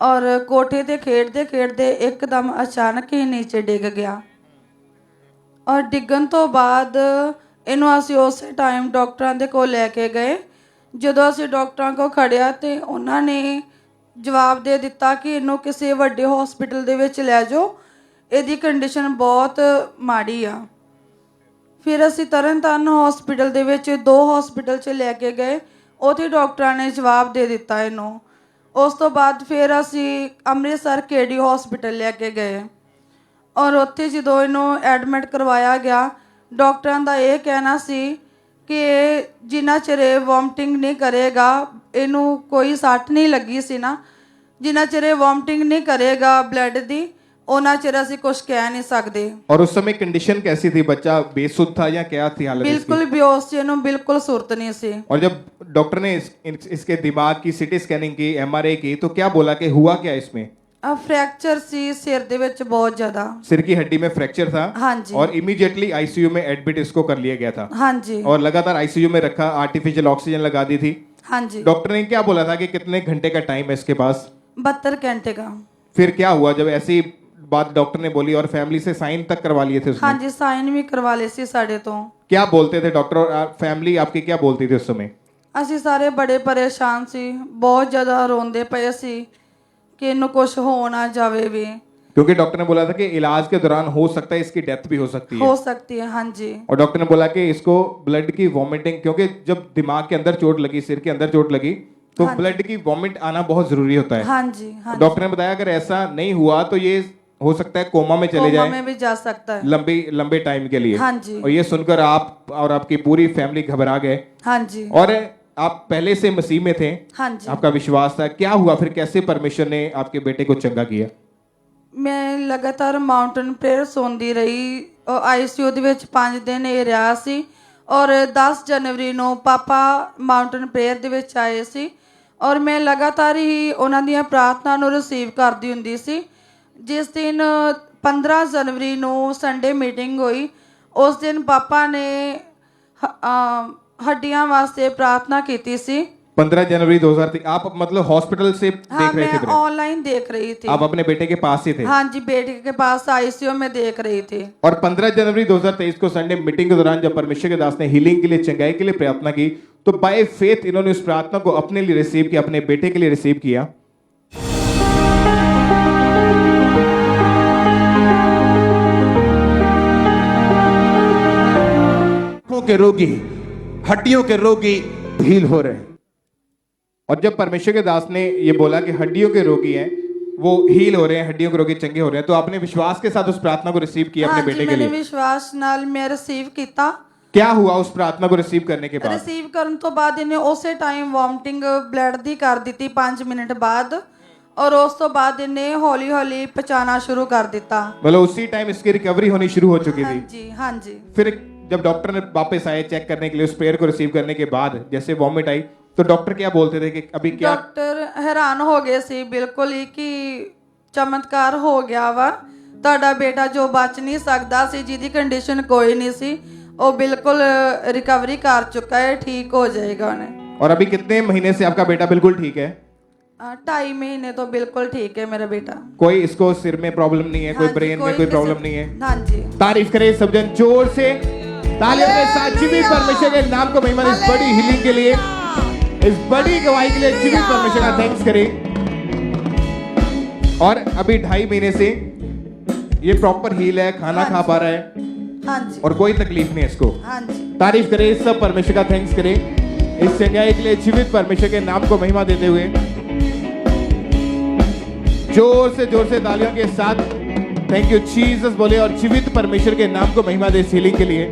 ਔਰ ਕੋਠੇ ਤੇ ਖੇਡਦੇ ਖੇਡਦੇ ਇੱਕਦਮ ਅਚਾਨਕ ਹੀ ਨੀਚੇ ਡਿੱਗ ਗਿਆ ਔਰ ਡਿੱਗਣ ਤੋਂ ਬਾਅਦ ਇਹਨੂੰ ਅਸੀਂ ਉਸੇ ਟਾਈਮ ਡਾਕਟਰਾਂ ਦੇ ਕੋਲ ਲੈ ਕੇ ਗਏ। ਜਦੋਂ ਅਸੀਂ ਡਾਕਟਰਾਂ ਕੋਲ ਖੜਿਆ ਤੇ ਉਹਨਾਂ ਨੇ ਜਵਾਬ ਦੇ ਦਿੱਤਾ ਕਿ ਇਹਨੂੰ ਕਿਸੇ ਵੱਡੇ ਹਸਪੀਟਲ ਦੇ ਵਿੱਚ ਲੈ ਜਾਓ, ਇਹਦੀ ਕੰਡੀਸ਼ਨ ਬਹੁਤ ਮਾੜੀ ਆ। ਫਿਰ ਅਸੀਂ ਤਰਨਤਾਰਨ ਹਸਪੀਟਲ ਦੇ ਵਿੱਚ 2 ਹਸਪੀਟਲ 'ਚ ਲੈ ਕੇ ਗਏ, ਉੱਥੇ ਡਾਕਟਰਾਂ ਨੇ ਜਵਾਬ ਦੇ ਦਿੱਤਾ ਇਹਨੂੰ। ਉਸ ਤੋਂ ਬਾਅਦ ਫਿਰ ਅਸੀਂ ਅੰਮ੍ਰਿਤਸਰ KD ਹਸਪੀਟਲ ਲੈ ਕੇ ਗਏ ਔਰ ਉੱਥੇ ਜਦੋਂ ਇਹਨੂੰ ਐਡਮਿਟ ਕਰਵਾਇਆ ਗਿਆ, ਡਾਕਟਰਾਂ ਦਾ ਇਹ ਕਹਿਣਾ ਸੀ ਕਿ ਇਹ ਜਿੰਨਾ ਚਿਰ ਇਹ ਵੋਮਟਿੰਗ ਨਹੀਂ ਕਰੇਗਾ, ਇਹਨੂੰ ਕੋਈ ਸੱਟ ਨਹੀਂ ਲੱਗੀ ਸੀ ਨਾ, ਜਿੰਨਾ ਚਿਰ ਇਹ ਵੋਮਟਿੰਗ ਨਹੀਂ ਕਰੇਗਾ ਬਲੱਡ ਦੀ, ਉਹਨਾਂ ਚਿਰ ਅਸੀਂ ਕੁਝ ਕਹਿ ਨਹੀਂ ਸਕਦੇ। और उस समय कंडीशन कैसी थी? बच्चा बेसुध था या क्या थी हालत इसकी? ਬਿਲਕੁਲ ਬੇਹੋਸ਼ ਸੀ, ਇਹਨੂੰ ਬਿਲकुल ਸੁਰਤ नहीं सी। और जब डॉक्टर ने इसके दिमाग की सीटी स्कैनिंग की, MRI की, तो क्या बोला कि हुआ क्या इसमें? फ्रैक्चर सी सिर ਦੇ ਵਿੱਚ बहुत ज़्यादा। सिर की हड्डी में फ्रैक्चर था। हाँ जी। और इमीडिएटली ICU में एडमिट इसको कर लिया गया था। हाँ जी। और लगातार ICU में रखा, आर्टिफिशियल ऑक्सीजन लगा दी थी। हाँ जी। डॉक्टर ने क्या बोला था कि कितने घंटे का टाइम है इसके पास? 72 घंटे का। फिर क्या हुआ जब ऐसी बात डॉक्टर ने बोली और फैमिली से साइन तक करवा लिए थे उसने? हाँ जी, साइन भी करवा ले सी साढ़े तो। क्या बोलते थे डॉक्टर और फैमिली आपकी क्या बोलती थी उस समय? ਅਸੀਂ ਸਾਰੇ ਬੜੇ ਪਰੇਸ਼ਾਨ ਸੀ, ਬਹੁਤ ਜ਼ਿਆਦਾ ਰੋਂਦੇ ਪਏ ਸੀ ਕਿ ਇਹਨੂੰ ਕੁਝ ਹੋ ਨਾ ਜਾਵੇ ਵੀ। क्योंकि डॉक्टर ने बोला था कि इलाज के दौरान हो सकता है इसकी डेथ भी हो सकती है। हो सकती है। हाँ जी। और डॉक्टर ने बोला कि इसको ब्लड की वॉमिटिंग, क्योंकि जब दिमाग के अंदर चोट लगी, सिर के अंदर चोट लगी, तो हाँ ब्लड की वॉमिट आना बहुत जरूरी होता है। हाँ जी। हाँ डॉक्टर ने बताया अगर ऐसा नहीं हुआ तो ये हो सकता है कोमा में चले कोमा जाए, में भी जा सकता है लंबे टाइम के लिए। हाँ जी। और ये सुनकर आप और आपकी पूरी फैमिली घबरा गए। हाँ जी। और आप पहले से मसीह में थे। हाँ जी। आपका विश्वास था। क्या हुआ फिर? कैसे परमेश्वर ने आपके बेटे को चंगा किया? ਮੈਂ ਲਗਾਤਾਰ ਮਾਊਂਟਨ ਪ੍ਰੇਅਰ ਸੁਣਦੀ ਰਹੀ ਔਰ ICU ਦੇ ਵਿੱਚ 5 ਦਿਨ ਇਹ ਰਿਹਾ ਸੀ ਔਰ 10 ਜਨਵਰੀ ਨੂੰ ਪਾਪਾ ਮਾਊਂਟਨ ਪ੍ਰੇਅਰ ਦੇ ਵਿੱਚ ਆਏ ਸੀ ਔਰ ਮੈਂ ਲਗਾਤਾਰ ਹੀ ਉਹਨਾਂ ਦੀਆਂ ਪ੍ਰਾਰਥਨਾ ਨੂੰ ਰਿਸੀਵ ਕਰਦੀ ਹੁੰਦੀ ਸੀ। ਜਿਸ ਦਿਨ 15 ਜਨਵਰੀ ਨੂੰ ਸੰਡੇ ਮੀਟਿੰਗ ਹੋਈ, ਉਸ ਦਿਨ ਪਾਪਾ ਨੇ ਹੱਡੀਆਂ ਵਾਸਤੇ ਪ੍ਰਾਰਥਨਾ ਕੀਤੀ ਸੀ। 15 जनवरी 2003 आप मतलब हॉस्पिटल से हाँ, देख रहे मैं थे? ऑनलाइन देख रही थी। आप अपने बेटे के पास ही थे? हाँ जी, बेटे के पास ICU में देख रही थी। और 15 जनवरी 2023 को संडे मीटिंग के दौरान जब परमेश्वर के दास ने हीलिंग के लिए, चंगाई के लिए प्रार्थना की, तो बाय फेथ इन्होंने उस प्रार्थना को अपने लिए रिसीव किया, अपने बेटे के लिए रिसीव किया। के रोगी, हड्डियों के रोगी हील हो रहे हैं। और जब परमेश्वर के दास ने ये बोला कि हड्डियों के रोगी हैं वो हील हो रहे हैं, हड्डियों के रोगी चंगे हो रहे हैं, तो आपने विश्वास के साथ उस प्रार्थना को रिसीव किया अपने बेटे के लिए? मैंने विश्वास नाल मैं रिसीव किया। क्या हुआ उस प्रार्थना को रिसीव करने के बाद? रिसीव करने तो बाद इन्हें उसे टाइम वॉमिटिंग ब्लड दी कर दी 5 मिनट बाद और उस तो बाद इन्हें हौली हौली पचाना शुरू कर दिता। मतलब उसी टाइम इसकी रिकवरी होनी शुरू हो चुकी हाँ थी? जी। हाँ जी। फिर जब डॉक्टर ने वापस आए चेक करने के लिए, उस प्रेयर को रिसीव करने के बाद जैसे वॉमिट आई, तो डॉक्टर क्या बोलते थे कि अभी क्या? डॉक्टर हैरान हो गए सी बिल्कुल ही कि चमत्कार हो गया वा, ਤੁਹਾਡਾ बेटा जो बच नहीं सकता सी, जिहदी कंडीशन कोई नहीं सी, वो बिल्कुल रिकवरी कर चुका है, ठीक हो जाएगा उन्हें। और अभी कितने महीने से आपका बेटा बिल्कुल ठीक है? 2.5 महीने तो बिल्कुल ठीक है मेरा बेटा। कोई इसको सिर में प्रॉब्लम नहीं है? कोई हाँ जी, ब्रेन में कोई प्रॉब्लम नहीं है? हाँ जी। तारीफ करें सब जन जोर से, तालियों के साथ जीवित परमेश्वर के नाम को महिमा, इस बड़ी हीलिंग के लिए, इस बड़ी गवाही के लिए जीवित परमेश्वर का थैंक्स करें। और अभी 2.5 महीने से ये प्रॉपर हील है, खाना खा पा रहा है। हाँ जी। और कोई तकलीफ नहीं है इसको। हाँ जी। तारीफ करें सब परमेश्वर का थैंक्स करें इस चंगाई के लिए, जीवित परमेश्वर के नाम को महिमा देते हुए जोर से तालियों के साथ थैंक यू जीसस बोले और जीवित परमेश्वर के नाम को महिमा दे इस हीलिंग के लिए।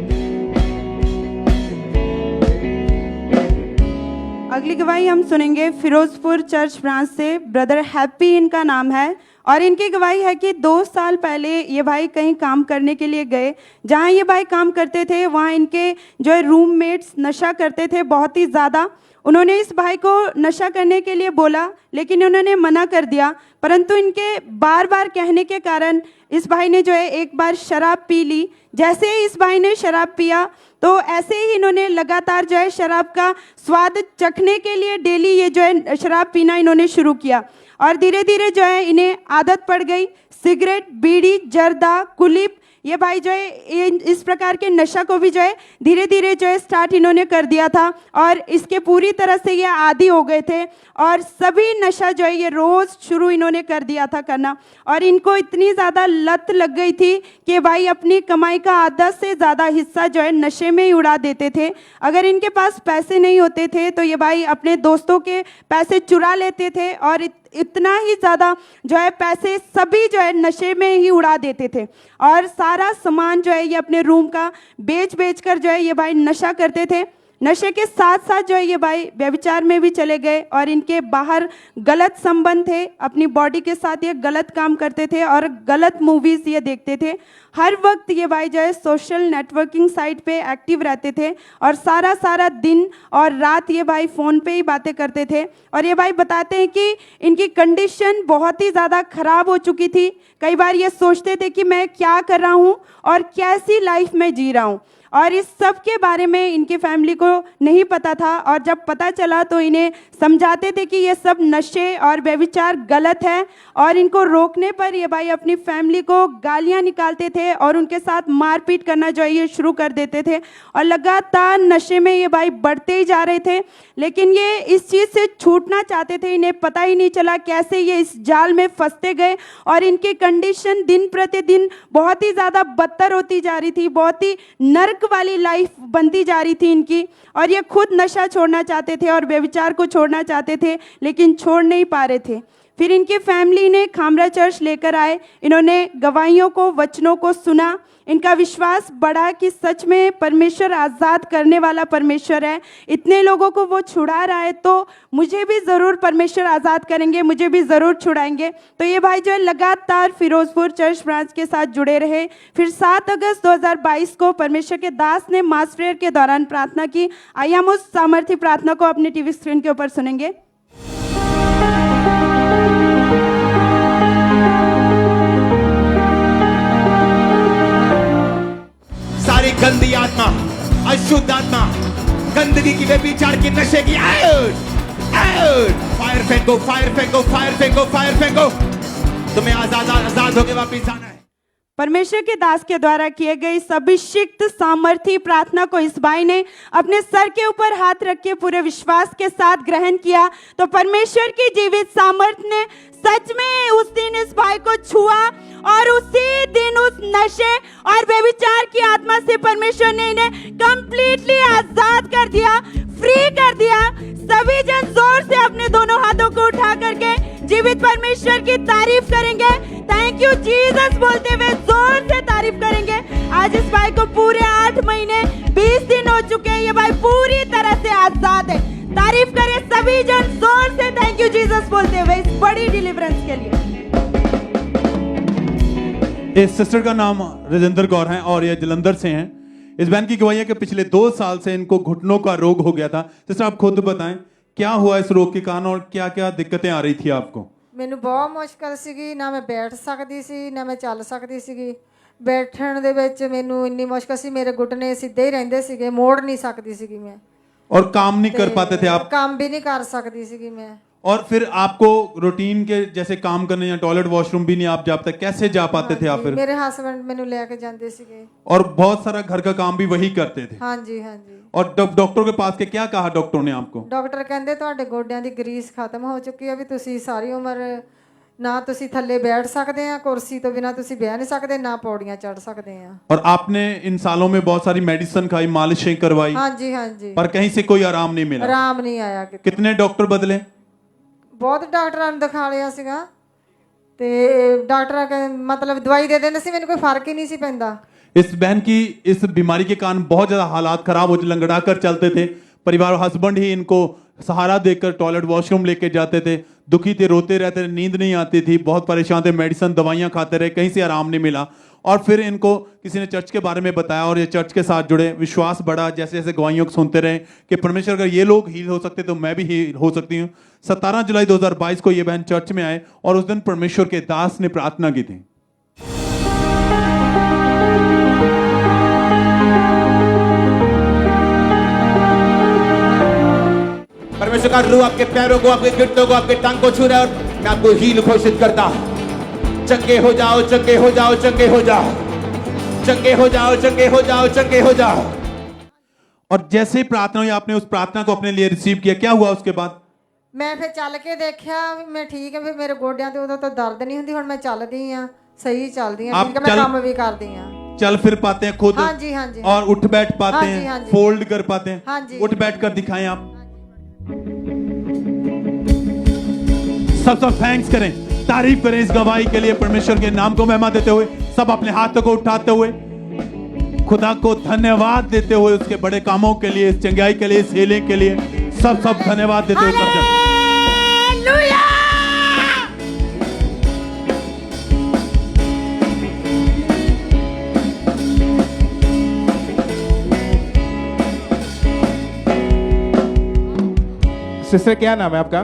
अगली गवाही हम सुनेंगे फिरोजपुर चर्च ब्रांच से, ब्रदर हैप्पी इनका नाम है। और इनकी गवाही है कि 2 साल पहले ये भाई कहीं काम करने के लिए गए। जहाँ ये भाई काम करते थे वहाँ इनके जो है रूममेट्स नशा करते थे बहुत ही ज़्यादा। उन्होंने इस भाई को नशा करने के लिए बोला, लेकिन उन्होंने मना कर दिया। परंतु इनके बार बार कहने के कारण इस भाई ने जो है एक बार शराब पी ली। जैसे ही इस भाई ने शराब पिया तो ऐसे ही इन्होंने लगातार जो है शराब का स्वाद चखने के लिए डेली ये जो है शराब पीना इन्होंने शुरू किया। और धीरे धीरे जो है इन्हें आदत पड़ गई। सिगरेट, बीड़ी, जर्दा, कुलिप, ये भाई जो है इस प्रकार के नशा को भी जो है धीरे धीरे जो है स्टार्ट इन्होंने कर दिया था और इसके पूरी तरह से ये आदी हो गए थे। और सभी नशा जो है ये रोज़ शुरू इन्होंने कर दिया था करना। और इनको इतनी ज़्यादा लत लग गई थी कि भाई अपनी कमाई का आधा से ज़्यादा हिस्सा जो है नशे में ही उड़ा देते थे। अगर इनके पास पैसे नहीं होते थे तो ये भाई अपने दोस्तों के पैसे चुरा लेते थे और इतना ही ज़्यादा जो है पैसे सभी जो है नशे में ही उड़ा देते थे। और सारा सामान जो है ये अपने रूम का बेच बेच कर जो है ये भाई नशा करते थे। नशे के साथ साथ जो है ये भाई व्यभिचार में भी चले गए और इनके बाहर गलत संबंध थे। अपनी बॉडी के साथ ये गलत काम करते थे और गलत मूवीज़ ये देखते थे। हर वक्त ये भाई जो है सोशल नेटवर्किंग साइट पे एक्टिव रहते थे और सारा दिन और रात ये भाई फ़ोन पे ही बातें करते थे। और ये भाई बताते हैं कि इनकी कंडीशन बहुत ही ज़्यादा ख़राब हो चुकी थी। कई बार ये सोचते थे कि मैं क्या कर रहा हूँ और कैसी लाइफ में जी रहा हूँ। और इस सब के बारे में इनकी फैमिली को नहीं पता था। और जब पता चला तो इन्हें समझाते थे कि ये सब नशे और व्यभिचार गलत है। और इनको रोकने पर ये भाई अपनी फैमिली को गालियां निकालते थे और उनके साथ मारपीट करना जो है ये शुरू कर देते थे। और लगातार नशे में ये भाई बढ़ते ही जा रहे थे। लेकिन ये इस चीज़ से छूटना चाहते थे। इन्हें पता ही नहीं चला कैसे ये इस जाल में फंसते गए और इनकी कंडीशन दिन प्रतिदिन बहुत ही ज़्यादा बदतर होती जा रही थी। बहुत ही नर्क वाली लाइफ बनती जा रही थी इनकी। और ये खुद नशा छोड़ना चाहते थे और व्यभिचार को छोड़ना चाहते थे, लेकिन छोड़ नहीं पा रहे थे। फिर इनकी फैमिली ने खामरा चर्च लेकर आए। इन्होंने गवाहियों को, वचनों को सुना। इनका विश्वास बढ़ा कि सच में परमेश्वर आज़ाद करने वाला परमेश्वर है। इतने लोगों को वो छुड़ा रहा है तो मुझे भी ज़रूर परमेश्वर आज़ाद करेंगे, मुझे भी ज़रूर छुड़ाएंगे। तो ये भाई जो है लगातार फिरोजपुर चर्च ब्रांच के साथ जुड़े रहे। फिर 7 अगस्त 2022 को परमेश्वर के दास ने मास प्रेयर के दौरान प्रार्थना की। आइए हम उस सामर्थी प्रार्थना को अपने टीवी स्क्रीन के ऊपर सुनेंगे। सारी गंदी आत्मा, अशुद्ध आत्मा, गंदगी की, व्यभिचार की, नशे की, आउट आउट, फायर फेंको, फायर फेंको, फायर फेंको, फायर फेंको। तुम्हें आजाद होके वापस जाना है। परमेश्वर के दास के द्वारा किए गए इस अभिषिक्त सामर्थी प्रार्थना को इस भाई ने अपने सर के ऊपर हाथ रख के पूरे विश्वास के साथ ग्रहण किया। तो परमेश्वर की जीवित सामर्थ्य ने सच में उस दिन इस भाई को छुआ और उसी दिन उस नशे और व्यभिचार की आत्मा से परमेश्वर ने इन्हें कंप्लीटली आजाद कर दिया, फ्री कर दिया। सभी जन जोर से अपने दोनों हाथों को उठा करके जीवित परमेश्वर की तारीफ करेंगे। थैंक यू जीसस बोलते हुए जोर से तारीफ करेंगे। आज इस भाई को पूरे 8 महीने 20 दिन हो चुके हैं। ये भाई पूरी तरह से आजाद है। तारीफ करें सभी जन जोर से, थैंक यू जीसस बोलते हुए इस बड़ी डिलीवरेंस के लिए। इस सिस्टर का नाम राजेंद्र कौर है और ये जलंधर से हैं। इस बहन की गवाही है कि पिछले 2 साल से इनको घुटनों का रोग हो गया था। सिस्टर आप खुद बताएं क्या हुआ इस रोग के कारण और क्या क्या दिक्कतें आ रही थी आपको? ਮੈਨੂੰ ਬਹੁਤ ਮੁਸ਼ਕਲ ਸੀਗੀ, ਨਾ ਮੈਂ ਬੈਠ ਸਕਦੀ ਸੀ ਨਾ ਮੈਂ ਚੱਲ ਸਕਦੀ ਸੀਗੀ। ਬੈਠਣ ਦੇ ਵਿੱਚ ਮੈਨੂੰ ਇੰਨੀ ਮੁਸ਼ਕਲ ਸੀ, ਮੇਰੇ ਘੁਟਨੇ ਸਿੱਧੇ ਹੀ ਰਹਿੰਦੇ ਸੀਗੇ, ਮੋੜ ਨਹੀਂ ਸਕਦੀ ਸੀਗੀ ਮੈਂ। और काम नहीं कर पाते थे आप? काम भी नहीं कर सकती ਸੀਗੀ मैं। और फिर आपको रूटीन के जैसे काम करने या टॉयलेट वॉशरूम भी नहीं आप जा पाते, कैसे जा पाते थे आप फिर? मेरे हस्बैंड ਮੈਨੂੰ ਲੈ ਕੇ ਜਾਂਦੇ ਸੀਗੇ। और बहुत सारा घर का काम भी वही करते थे? हाँ जी हाँ जी। और डॉक्टर के पास के क्या कहा डॉक्टर ने आपको? ਡਾਕਟਰ ਕਹਿੰਦੇ ਤੁਹਾਡੇ ਗੋਡਿਆਂ ਦੀ ਗਰੀਸ ਖਤਮ ਹੋ ਚੁੱਕੀ ਹੈ, ਵੀ ਤੁਸੀਂ ਸਾਰੀ ਉਮਰ ਨਾ ਤੁਸੀਂ ਥੱਲੇ ਬੈਠ ਸਕਦੇ ਆ, ਕੁਰਸੀ ਤੋਂ ਬਿਨਾ ਤੁਸੀਂ ਬਹਿ ਨਹੀਂ ਸਕਦੇ, ਨਾ ਪੌੜੀਆਂ ਚੜ ਸਕਦੇ ਆ। और आपने इन सालों में बहुत सारी मेडिसिन खाई, मालिशें करवाई? हाँ जी हाँ जी। पर कहीं से कोई आराम नहीं मिला? आराम नहीं आया। कितने डॉक्टर बदले? ਬਹੁਤ ਡਾਕਟਰਾਂ ਨੂੰ ਦਿਖਾ ਲਿਆ ਸੀਗਾ ਤੇ ਡਾਕਟਰਾਂ ਕਹਿੰਦੇ ਮਤਲਬ ਦਵਾਈ ਦੇ ਦਿੰਦੇ ਸੀ, ਮੈਨੂੰ ਕੋਈ ਫਰਕ ਹੀ ਨਹੀਂ ਸੀ ਪੈਂਦਾ। इस बहन की इस बीमारी के कारण बहुत ज्यादा हालात खराब हो, लंगड़ा कर चलते थे। परिवार हस्बैंड ही इनको सहारा देकर टॉयलेट वॉशरूम लेके जाते थे, दुखी थे, रोते रहते थे, नींद नहीं आती थी, बहुत परेशान थे, मेडिसिन दवाइयाँ खाते रहे, कहीं से आराम नहीं मिला। और फिर इनको किसी ने चर्च के बारे में बताया और ये चर्च के साथ जुड़े, विश्वास बढ़ा, जैसे जैसे गवाहियों को सुनते रहे कि परमेश्वर अगर ये लोग हील हो सकते तो मैं भी हील हो सकती हूँ। 17 जुलाई 2022 को ये बहन चर्च में आए और उस दिन परमेश्वर के दास ने प्रार्थना की थी। परमेश्वर का रूह आपके पैरों को, आपके घुटनों को, आपके टांग को छू रहा है और मैं आपको हील घोषित करता हूं। चंगे हो जाओ, चंगे हो जाओ, चंगे हो जाओ, चंगे हो जाओ, चंगे हो जाओ, चंगे हो जाओ। और जैसे ही प्रार्थना हुई, आपने उस प्रार्थना को अपने लिए रिसीव किया, क्या हुआ उसके बाद? ਮੈਂ ਫਿਰ ਚੱਲ ਕੇ ਦੇਖਿਆ ਵੀ ਮੈਂ ਠੀਕ ਹਾਂ, ਫਿਰ ਮੇਰੇ ਗੋਡਿਆਂ ਤੇ ਉਦੋਂ ਤਾਂ ਦਰਦ ਨਹੀਂ ਹੁੰਦੀ, ਹੁਣ ਮੈਂ ਚੱਲਦੀ ਆ, ਸਹੀ ਚੱਲਦੀ ਆ, ਠੀਕ ਹੈ, ਮੈਂ ਕੰਮ ਵੀ ਕਰਦੀ ਆ। चल फिर पाते हैं खुद? हाँ जी, हाँ जी। और उठ बैठ पाते हाँ जी, हैं? हाँ जी। फोल्ड कर पाते हैं? हाँ जी। उठ बैठ कर दिखाएं आप। सब थैंक्स करें, तारीफ करें इस गवाही के लिए, परमेश्वर के नाम को महिमा देते हुए, सब अपने हाथों को उठाते हुए खुदा को धन्यवाद देते हुए, उसके बड़े कामों के लिए, इस चंगाई के लिए, इस हीलिंग के लिए, सब धन्यवाद देते हुए सब जन। सिस्टर क्या नाम है आपका?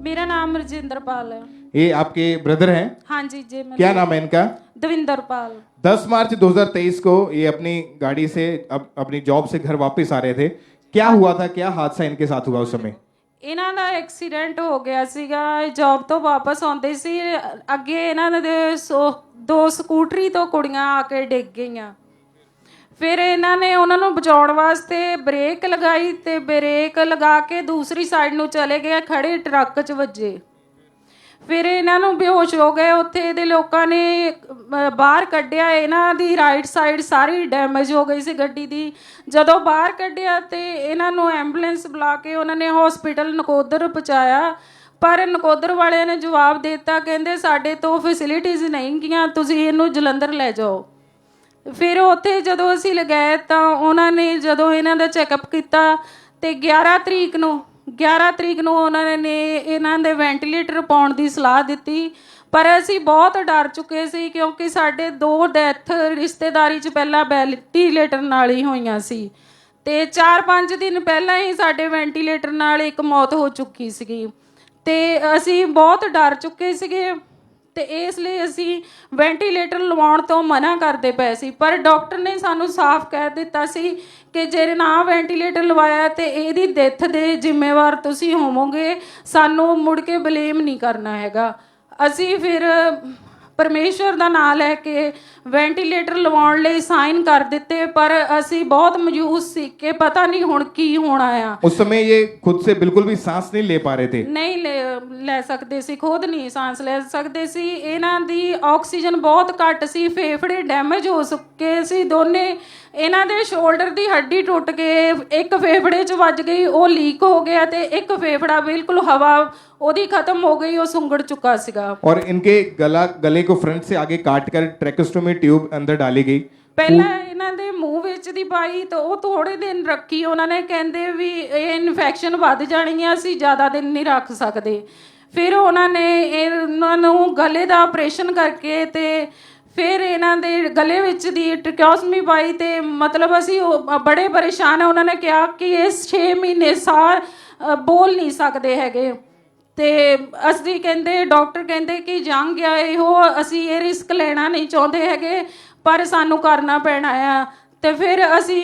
मेरा नाम रजिंदर पाल है। ये आपके ब्रदर हैं? हाँ जी जी। क्या नाम है इनका? दविंदर पाल। 10 मार्च 2023 को ये अपनी गाड़ी से अपनी जॉब से घर वापस आ रहे थे। क्या हुआ था, क्या हादसा इनके साथ हुआ उस समय? ਇਹਨਾਂ ਦਾ ਐਕਸੀਡੈਂਟ ਹੋ ਗਿਆ ਸੀਗਾ, ਜੌਬ ਤੋਂ ਵਾਪਸ ਆਉਂਦੇ ਸੀ, ਅੱਗੇ ਇਹਨਾਂ ਦੇ 2 ਸਕੂਟਰੀ ਤੋਂ ਕੁੜੀਆਂ ਆ ਕੇ ਡਿੱਗ ਗਈਆਂ। ਫਿਰ ਇਹਨਾਂ ਨੇ ਉਹਨਾਂ ਨੂੰ ਬਚਾਉਣ ਵਾਸਤੇ ਬ੍ਰੇਕ ਲਗਾਈ ਤੇ ਬ੍ਰੇਕ ਲਗਾ ਕੇ ਦੂਸਰੀ ਸਾਈਡ ਨੂੰ ਚਲੇ ਗਏ, ਖੜੇ ਟਰੱਕ 'ਚ ਵੱਜੇ। ਫਿਰ ਇਹਨਾਂ ਨੂੰ ਬੇਹੋਸ਼ ਹੋ ਗਏ, ਉੱਥੇ ਦੇ ਲੋਕਾਂ ਨੇ ਬਾਹਰ ਕੱਢਿਆ, ਇਹਨਾਂ ਦੀ ਰਾਈਟ ਸਾਈਡ ਸਾਰੀ ਡੈਮੇਜ ਹੋ ਗਈ ਸੀ ਗੱਡੀ ਦੀ। ਜਦੋਂ ਬਾਹਰ ਕੱਢਿਆ ਤੇ ਇਹਨਾਂ ਨੂੰ ਐਂਬੂਲੈਂਸ ਬੁਲਾ ਕੇ ਉਹਨਾਂ ਨੇ ਹਸਪੀਟਲ ਨਕੋਦਰ ਪਹੁੰਚਾਇਆ, ਪਰ ਨਕੋਦਰ ਵਾਲਿਆਂ ਨੇ ਜਵਾਬ ਦੇ ਦਿੱਤਾ, ਕਹਿੰਦੇ ਸਾਡੇ ਤੋਂ ਫੈਸਿਲਿਟੀਜ਼ ਨਹੀਂ ਗੀਆਂ, ਤੁਸੀਂ ਇਹਨੂੰ ਜਲੰਧਰ ਲੈ ਜਾਓ। ਫਿਰ ਉੱਥੇ ਜਦੋਂ ਅਸੀਂ ਲਗਾਏ ਤਾਂ ਉਹਨਾਂ ਨੇ ਜਦੋਂ ਇਹਨਾਂ ਦਾ ਚੈੱਕਅਪ ਕੀਤਾ ਤੇ 11 ਤਰੀਕ ਨੂੰ ਉਹਨਾਂ ਨੇ ਇਹਨਾਂ ਦੇ ਵੈਂਟੀਲੇਟਰ ਪਾਉਣ ਦੀ ਸਲਾਹ ਦਿੱਤੀ। ਪਰ ਅਸੀਂ ਬਹੁਤ ਡਰ ਚੁੱਕੇ ਸੀ ਕਿਉਂਕਿ ਸਾਡੇ 2 ਡੈਥ ਰਿਸ਼ਤੇਦਾਰੀ 'ਚ ਪਹਿਲਾਂ ਵੈਂਟੀਲੇਟਰ ਨਾਲ ਹੀ ਹੋਈਆਂ ਸੀ ਤੇ 4-5 ਦਿਨ ਪਹਿਲਾਂ ਹੀ ਸਾਡੇ ਵੈਂਟੀਲੇਟਰ ਨਾਲ ਇੱਕ ਮੌਤ ਹੋ ਚੁੱਕੀ ਸੀਗੀ ਤੇ ਅਸੀਂ ਬਹੁਤ ਡਰ ਚੁੱਕੇ ਸੀਗੇ ਤੇ ਇਸ ਲਈ ਅਸੀਂ ਵੈਂਟੀਲੇਟਰ ਲਵਾਉਣ ਤੋਂ ਮਨਾ ਕਰਦੇ ਪਏ ਸੀ। ਪਰ ਡਾਕਟਰ ਨੇ ਸਾਨੂੰ ਸਾਫ਼ ਕਹਿ ਦਿੱਤਾ ਸੀ ਕਿ ਜੇ ਨਾ ਵੈਂਟੀਲੇਟਰ ਲਵਾਇਆ ਤੇ ਇਹਦੀ ਡੈਥ ਦੇ ਜ਼ਿੰਮੇਵਾਰ ਤੁਸੀਂ ਹੋਵੋਗੇ, ਸਾਨੂੰ ਮੁੜ ਕੇ ਬਲੇਮ ਨਹੀਂ ਕਰਨਾ ਹੈਗਾ। ਅਸੀਂ ਫਿਰ ਪਰਮੇਸ਼ਵਰ ਦਾ ਨਾਮ ਲੈ ਕੇ ਵੈਂਟੀਲੇਟਰ ਲਵਾਉਣ ਲਈ ਸਾਈਨ ਕਰ ਦਿੱਤੇ, ਪਰ ਅਸੀਂ ਬਹੁਤ ਮਯੂਸ ਸੀ ਕਿ ਪਤਾ ਨਹੀਂ ਹੁਣ ਕੀ ਹੋਣਾ ਆ। उस समय ये खुद से बिल्कुल भी सांस नहीं ले पा रहे थे? ਨਹੀਂ ਲੈ ਸਕਦੇ ਸੀ, ਖੁਦ ਨਹੀਂ ਸਾਂਸ ਲੈ ਸਕਦੇ ਸੀ। ਇਹਨਾਂ ਦੀ ਆਕਸੀਜਨ ਬਹੁਤ ਘੱਟ ਸੀ, ਫੇਫੜੇ ਡੈਮੇਜ ਹੋ ਚੁੱਕੇ ਸੀ ਦੋਨੇ। ਇਹਨਾਂ ਦੇ ਸ਼ੋਲਡਰ ਦੀ ਹੱਡੀ ਟੁੱਟ ਕੇ ਇੱਕ ਫੇਫੜੇ 'ਚ ਵੱਜ ਗਈ, ਉਹ ਲੀਕ ਹੋ ਗਿਆ ਤੇ ਇੱਕ ਫੇਫੜਾ ਬਿਲਕੁਲ ਹਵਾ ਉਹਦੀ ਖਤਮ ਹੋ ਗਈ, ਉਹ ਸੁੰਗੜ ਚੁੱਕਾ ਸੀਗਾ। और इनके गले को फ्रंट से आगे काट कर ट्रैकोस्टोमी ट्यूब अंदर डाली गई। ਪਹਿਲਾਂ ਇਹਨਾਂ ਦੇ ਮੂੰਹ ਵਿੱਚ ਦੀ ਪਾਈ ਤਾਂ ਉਹ ਥੋੜੇ ਦਿਨ ਰੱਖੀ ਉਹਨਾਂ ਨੇ, ਕਹਿੰਦੇ ਵੀ ਇਹ ਇਨਫੈਕਸ਼ਨ ਵੱਧ ਜਾਣੀ ਆ, ਅਸੀਂ ਜ਼ਿਆਦਾ ਦਿਨ ਨਹੀਂ ਰੱਖ ਸਕਦੇ। ਫਿਰ ਉਹਨਾਂ ਨੇ ਇਹਨਾਂ ਨੂੰ ਗਲੇ ਦਾ ਆਪਰੇਸ਼ਨ ਕਰਕੇ ਤੇ ਫਿਰ ਇਹਨਾਂ ਦੇ ਗਲੇ ਵਿੱਚ ਦੀ ਟ੍ਰੈਕੋਸਟੋਮੀ ਪਾਈ ਤੇ ਮਤਲਬ ਅਸੀਂ ਬੜੇ ਪਰੇਸ਼ਾਨ ਆ। ਉਹਨਾਂ ਨੇ ਕਿਹਾ ਕਿ ਇਹ 6 ਮਹੀਨੇ ਸਾਹ ਬੋਲ ਨਹੀਂ ਸਕਦੇ ਹੈਗੇ ਤੇ ਅਸੀਂ ਕਹਿੰਦੇ, ਡਾਕਟਰ ਕਹਿੰਦੇ ਕਿ ਜੰਗ ਆ ਇਹੋ, ਅਸੀਂ ਇਹ ਰਿਸਕ ਲੈਣਾ ਨਹੀਂ ਚਾਹੁੰਦੇ ਹੈਗੇ, ਪਰ ਸਾਨੂੰ ਕਰਨਾ ਪੈਣਾ ਆ। ਤੇ ਫਿਰ ਅਸੀਂ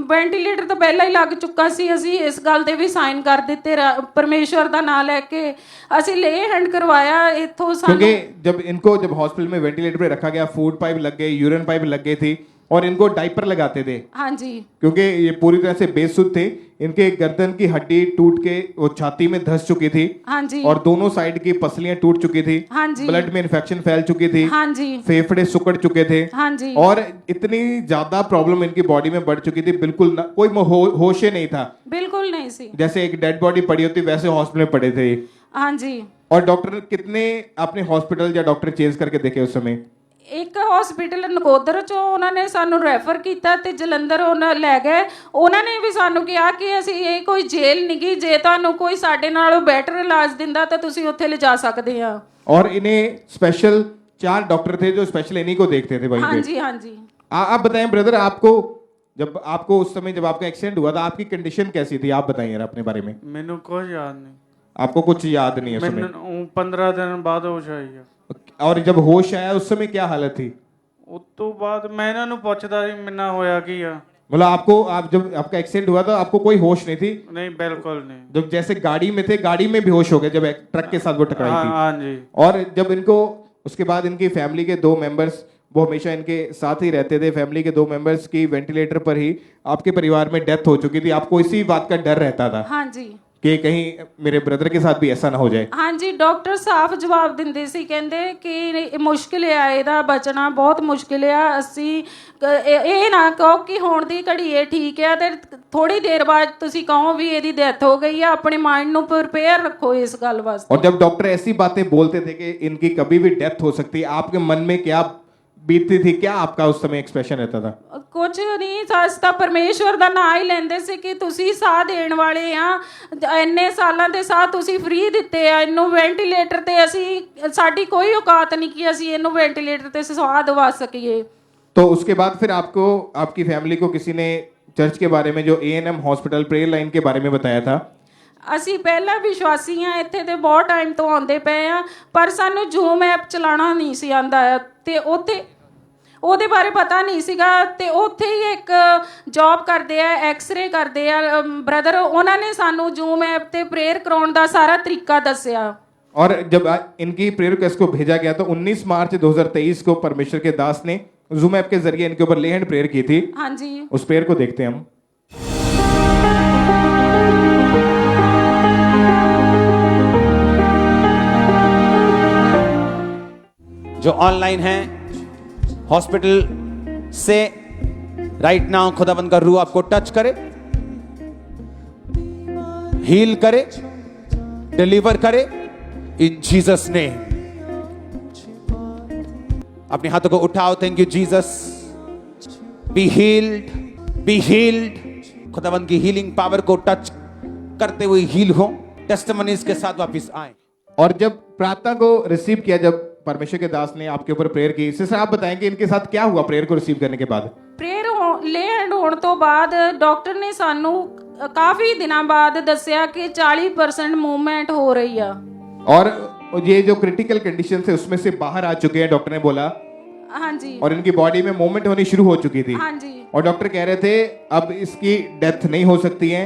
ਵੈਂਟੀਲੇਟਰ ਤਾਂ ਪਹਿਲਾਂ ਹੀ ਲੱਗ ਚੁੱਕਾ ਸੀ, ਅਸੀਂ ਇਸ ਗੱਲ ਤੇ ਵੀ ਸਾਈਨ ਕਰ ਦਿੱਤੇ। ਪਰਮੇਸ਼ਵਰ ਦਾ ਨਾਮ ਲੈ ਕੇ ਅਸੀਂ ਲੇ हैंड करवाया इथों सानू। क्योंकि जब हॉस्पिटल में वेंटिलेटर पे रखा गया, फूड पाइप लग गए, यूरिन पाइप लग गई थी और इनको डाइपर लगाते थे। हाँ जी। क्योंकि ये पूरी तरह से बेसुध थे, इनके गर्दन की हड्डी टूट के वो छाती में धंस चुकी थी। हाँ जी। और दोनों साइड की पसलियां टूट चुकी थी। हाँ जी। ब्लड में इन्फेक्शन फैल चुकी थी। हाँ जी। फेफड़े सुकड़ चुके थे। हाँ जी। और इतनी ज्यादा प्रॉब्लम इनकी बॉडी में बढ़ चुकी थी, बिल्कुल कोई होश ही नहीं था, बिल्कुल नहीं सी, जैसे एक डेड बॉडी पड़ी होती वैसे हॉस्पिटल में पड़े थे। हाँ जी। और डॉक्टर कितने अपने हॉस्पिटल या डॉक्टर चेंज करके देखे उस समय? ਇੱਕ ਹਸਪੀਟਲ ਨਕੋਦਰ ਚੋਂ ਉਹਨਾਂ ਨੇ ਸਾਨੂੰ ਰੈਫਰ ਕੀਤਾ ਤੇ ਜਲੰਧਰ ਉਹਨਾਂ ਲੈ ਗਏ। ਉਹਨਾਂ ਨੇ ਵੀ ਸਾਨੂੰ ਕਿਹਾ ਕਿ ਅਸੀਂ ਇਹ ਕੋਈ ਜੇਲ੍ਹ ਨਹੀਂ ਗੀ, ਜੇ ਤੁਹਾਨੂੰ ਕੋਈ ਸਾਡੇ ਨਾਲੋਂ ਬੈਟਰ ਇਲਾਜ ਦਿੰਦਾ ਤਾਂ ਤੁਸੀਂ ਉੱਥੇ ਲਿਜਾ ਸਕਦੇ ਆ। और इन्हें स्पेशल 4 डॉक्टर थे जो स्पेशल इन्हीं को देखते थे वहीं पे। हाँ जी हाँ जी। आप बताएं ब्रदर, आपको जब उस समय जब आपका एक्सीडेंट हुआ था आपकी कंडीशन कैसी थी, आप बताइए यार अपने बारे में। मैंने कुछ याद नहीं। आपको कुछ याद नहीं है उस समय? 15 दिन बाद होश आई है। और जब होश आया उस समय क्या हालत थी? उस तो बाद मैं इन्हां नूं पुछदा सी मैनू होया की आ। मतलब आप जब आपका एक्सीडेंट हुआ था आपको कोई होश नहीं थी? नहीं बिल्कुल नहीं। जब जैसे गाड़ी में थे, गाड़ी में बेहोश हो गए जब ट्रक के साथ वो टकराई थी? हाँ जी। और जब इनको उसके बाद इनकी फैमिली के 2 मेंबर्स, वो हमेशा इनके साथ ही रहते थे, फैमिली के 2 मेंबर्स की वेंटिलेटर पर ही आपके परिवार में डेथ हो चुकी थी, आपको इसी बात का डर रहता था हाँ जी कि कहीं मेरे ब्रदर के साथ भी ऐसा ना हो जाए? हाँ जी, डॉक्टर साफ जवाब दिंदे सी, कहंदे कि मुश्किल है ਇਹਦਾ ਬਚਣਾ ਬਹੁਤ ਮੁਸ਼ਕਿਲ ਆ। ਅਸੀਂ ਇਹ ਨਾ ਕਹੋ ਕਿ ਹੁਣ ਦੀ ਘੜੀ ਇਹ ਠੀਕ ਹੈ ਤੇ ਥੋੜੀ ਦੇਰ ਬਾਅਦ ਤੁਸੀਂ ਕਹੋ ਵੀ ਇਹਦੀ ਡੈਥ ਹੋ गई है। अपने माइंड ਨੂੰ प्रिपेयर रखो इस गल वास्ते। और जब डॉक्टर ऐसी बातें बोलते थे कि इनकी कभी भी डेथ हो सकती है, आपके मन में क्या बीतती थी, क्या आपका उस समय एक्सप्रेशन रहता था? ਕੁਝ ਨਹੀਂ, ਅਸੀਂ ਤਾਂ ਪਰਮੇਸ਼ਵਰ ਦਾ ਨਾਂ ਹੀ ਲੈਂਦੇ ਸੀ ਕਿ ਤੁਸੀਂ ਸਾਹ ਦੇਣ ਵਾਲੇ ਆ, ਇੰਨੇ ਸਾਲਾਂ ਦੇ ਸਾਹ ਤੁਸੀਂ ਫ੍ਰੀ ਦਿੱਤੇ ਆ ਇਹਨੂੰ। ਵੈਂਟੀਲੇਟਰ ਤੇ ਅਸੀਂ, ਸਾਡੀ ਕੋਈ ਔਕਾਤ ਨਹੀਂ ਕਿ ਅਸੀਂ ਇਹਨੂੰ ਵੈਂਟੀਲੇਟਰ ਤੇ ਸਾਹ ਦਵਾ ਸਕੀਏ। तो उसके बाद फिर आपको, आपकी फैमिली को किसी ने चर्च के बारे में, जो A&M हॉस्पिटल प्रेयर लाइन के बारे में बताया था? ਅਸੀਂ ਪਹਿਲਾਂ ਵਿਸ਼ਵਾਸੀ ਆ, ਇੱਥੇ ਤੇ ਬਹੁਤ ਟਾਈਮ ਤੋਂ ਆਉਂਦੇ ਪਏ ਆ, ਪਰ ਸਾਨੂੰ ਜ਼ੂਮ ਐਪ ਚਲਾਉਣਾ ਨਹੀਂ ਸੀ ਆਂਦਾ ਤੇ ਉੱਥੇ ਉਹਦੇ ਬਾਰੇ ਪਤਾ ਨਹੀਂ ਸੀਗਾ। ਤੇ ਉੱਥੇ ਹੀ ਇੱਕ ਜੌਬ ਕਰਦੇ ਆ, ਐਕਸ-ਰੇ ਕਰਦੇ ਆ ਬ੍ਰਦਰ, ਉਹਨਾਂ ਨੇ ਸਾਨੂੰ ਜ਼ੂਮ ਐਪ ਤੇ ਪ੍ਰੇਅਰ ਕਰਾਉਣ ਦਾ ਸਾਰਾ ਤਰੀਕਾ ਦੱਸਿਆ। और जब इनकी प्रेयर रिक्वेस्ट को भेजा गया तो 19 मार्च 2023 को परमेश्वर के दास ने जूम ऐप के जरिए इनके ऊपर ले हैंड प्रेयर की थी। हाँ जी। उस प्रेयर को देखते हैं हम। जो ऑनलाइन है हॉस्पिटल से राइट नाउ खुदाबंद का रूह आपको टच करे, हील करे, डिलीवर करे इन जीसस नेम। अपने हाथों को उठाओ। Thank you Jesus. Be healed, be healed. खुदाबंद की हीलिंग पावर को टच करते हुए हील हो, टेस्टिमनीज के साथ वापस आए। और जब प्रार्थना को रिसीव किया, जब परमेश्वर के दास ने आपके ऊपर प्रेयर की, सिस्टर आप बताएंगे इनके साथ क्या हुआ प्रेयर को रिसीव करने के बाद? ਪ੍ਰੇਅਰ ਲੈ ਹੈਂਡ ਹੋਣ ਤੋਂ ਬਾਅਦ ਡਾਕਟਰ ਨੇ ਸਾਨੂੰ ਕਾਫੀ ਦਿਨਾਂ ਬਾਅਦ ਦੱਸਿਆ ਕਿ 40% मूवमेंट हो रही है। और ये जो क्रिटिकल कंडीशन है उसमें से बाहर आ चुके हैं, डॉक्टर ने बोला। हाँ जी। और इनकी बॉडी में मूवमेंट होनी शुरू हो चुकी थी। हाँ जी। और डॉक्टर कह रहे थे अब इसकी डेथ नहीं हो सकती है।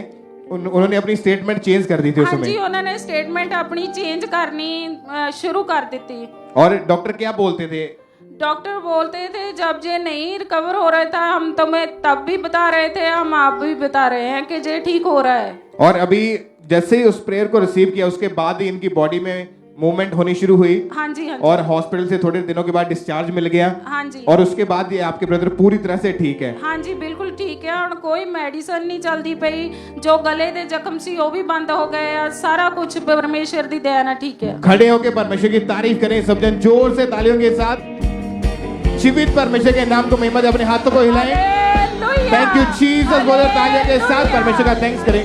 उन्होंने अपनी स्टेटमेंट चेंज कर दी थी उस हाँ जी, समय। उन्होंने स्टेटमेंट अपनी चेंज करनी शुरू कर दी थी। और डॉक्टर क्या बोलते थे? डॉक्टर बोलते थे जब ये नहीं रिकवर हो रहा था हम तुम्हें तब भी बता रहे थे, हम आप भी बता रहे हैं कि ये ठीक हो रहा है। और अभी जैसे ही उस प्रेयर को रिसीव किया उसके बाद ही इनकी बॉडी में मूवमेंट होनी शुरू हुई। हाँ जी। हाँ जी। और हॉस्पिटल से थोड़े दिनों के बाद डिस्चार्ज मिल गया। हाँ जी। और उसके बाद ये आपके ब्रदर पूरी तरह से ठीक है? हाँ जी बिल्कुल ठीक है। और कोई मेडिसिन नहीं चलती पई, जो गले दे जख्म सी वो भी बंद हो गए, सारा कुछ परमेश्वर दी दया नाल ठीक है। खड़े होकर परमेश्वर की तारीफ करें सब जन, जोर से तालियों के साथ। जीवित परमेश्वर के नाम को महिमा दे, अपने हाथों को हिलाएं। थैंक यू जीसस बोलो तालियों के साथ परमेश्वर का थैंक्स करें।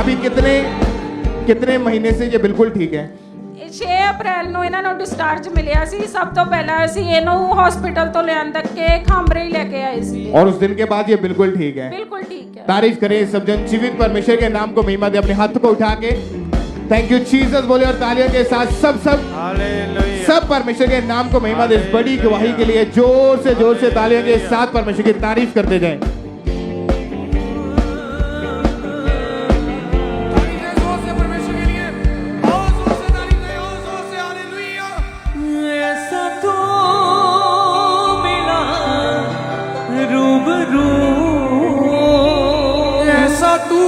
अभी कितने महीने से ये बिल्कुल ठीक है? 6 ਅਪ੍ਰੈਲ ਨੂੰ ਇਹਨਾਂ ਨੂੰ ਡਿਸਚਾਰਜ ਮਿਲਿਆ ਸੀ। ਸਭ ਤੋਂ ਪਹਿਲਾਂ ਅਸੀਂ ਇਹਨੂੰ ਹਸਪੀਟਲ ਤੋਂ ਲਿਆਂਦਾ ਕੇ ਖਾਂਬਰੇ ਹੀ ਲੈ ਕੇ ਆਏ ਸੀ। और उस दिन के बाद ये बिल्कुल ठीक है? बिल्कुल ठीक है। तारीफ करें सब जन, जीवित परमेश्वर के नाम को महिमा दे, अपने हाथ को उठा के थैंक यू जीसस बोले और तालियों के साथ सब परमेश्वर के नाम को महिमा दे। इस बड़ी गवाही के लिए जोर से तालियों के साथ परमेश्वर की तारीफ करते जाएं। ऐसा तो मिला रूबरू, ऐसा तू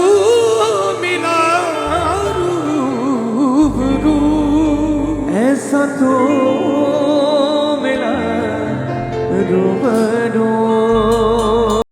मिला रूबरू, ऐसा तो मिला रूबरू।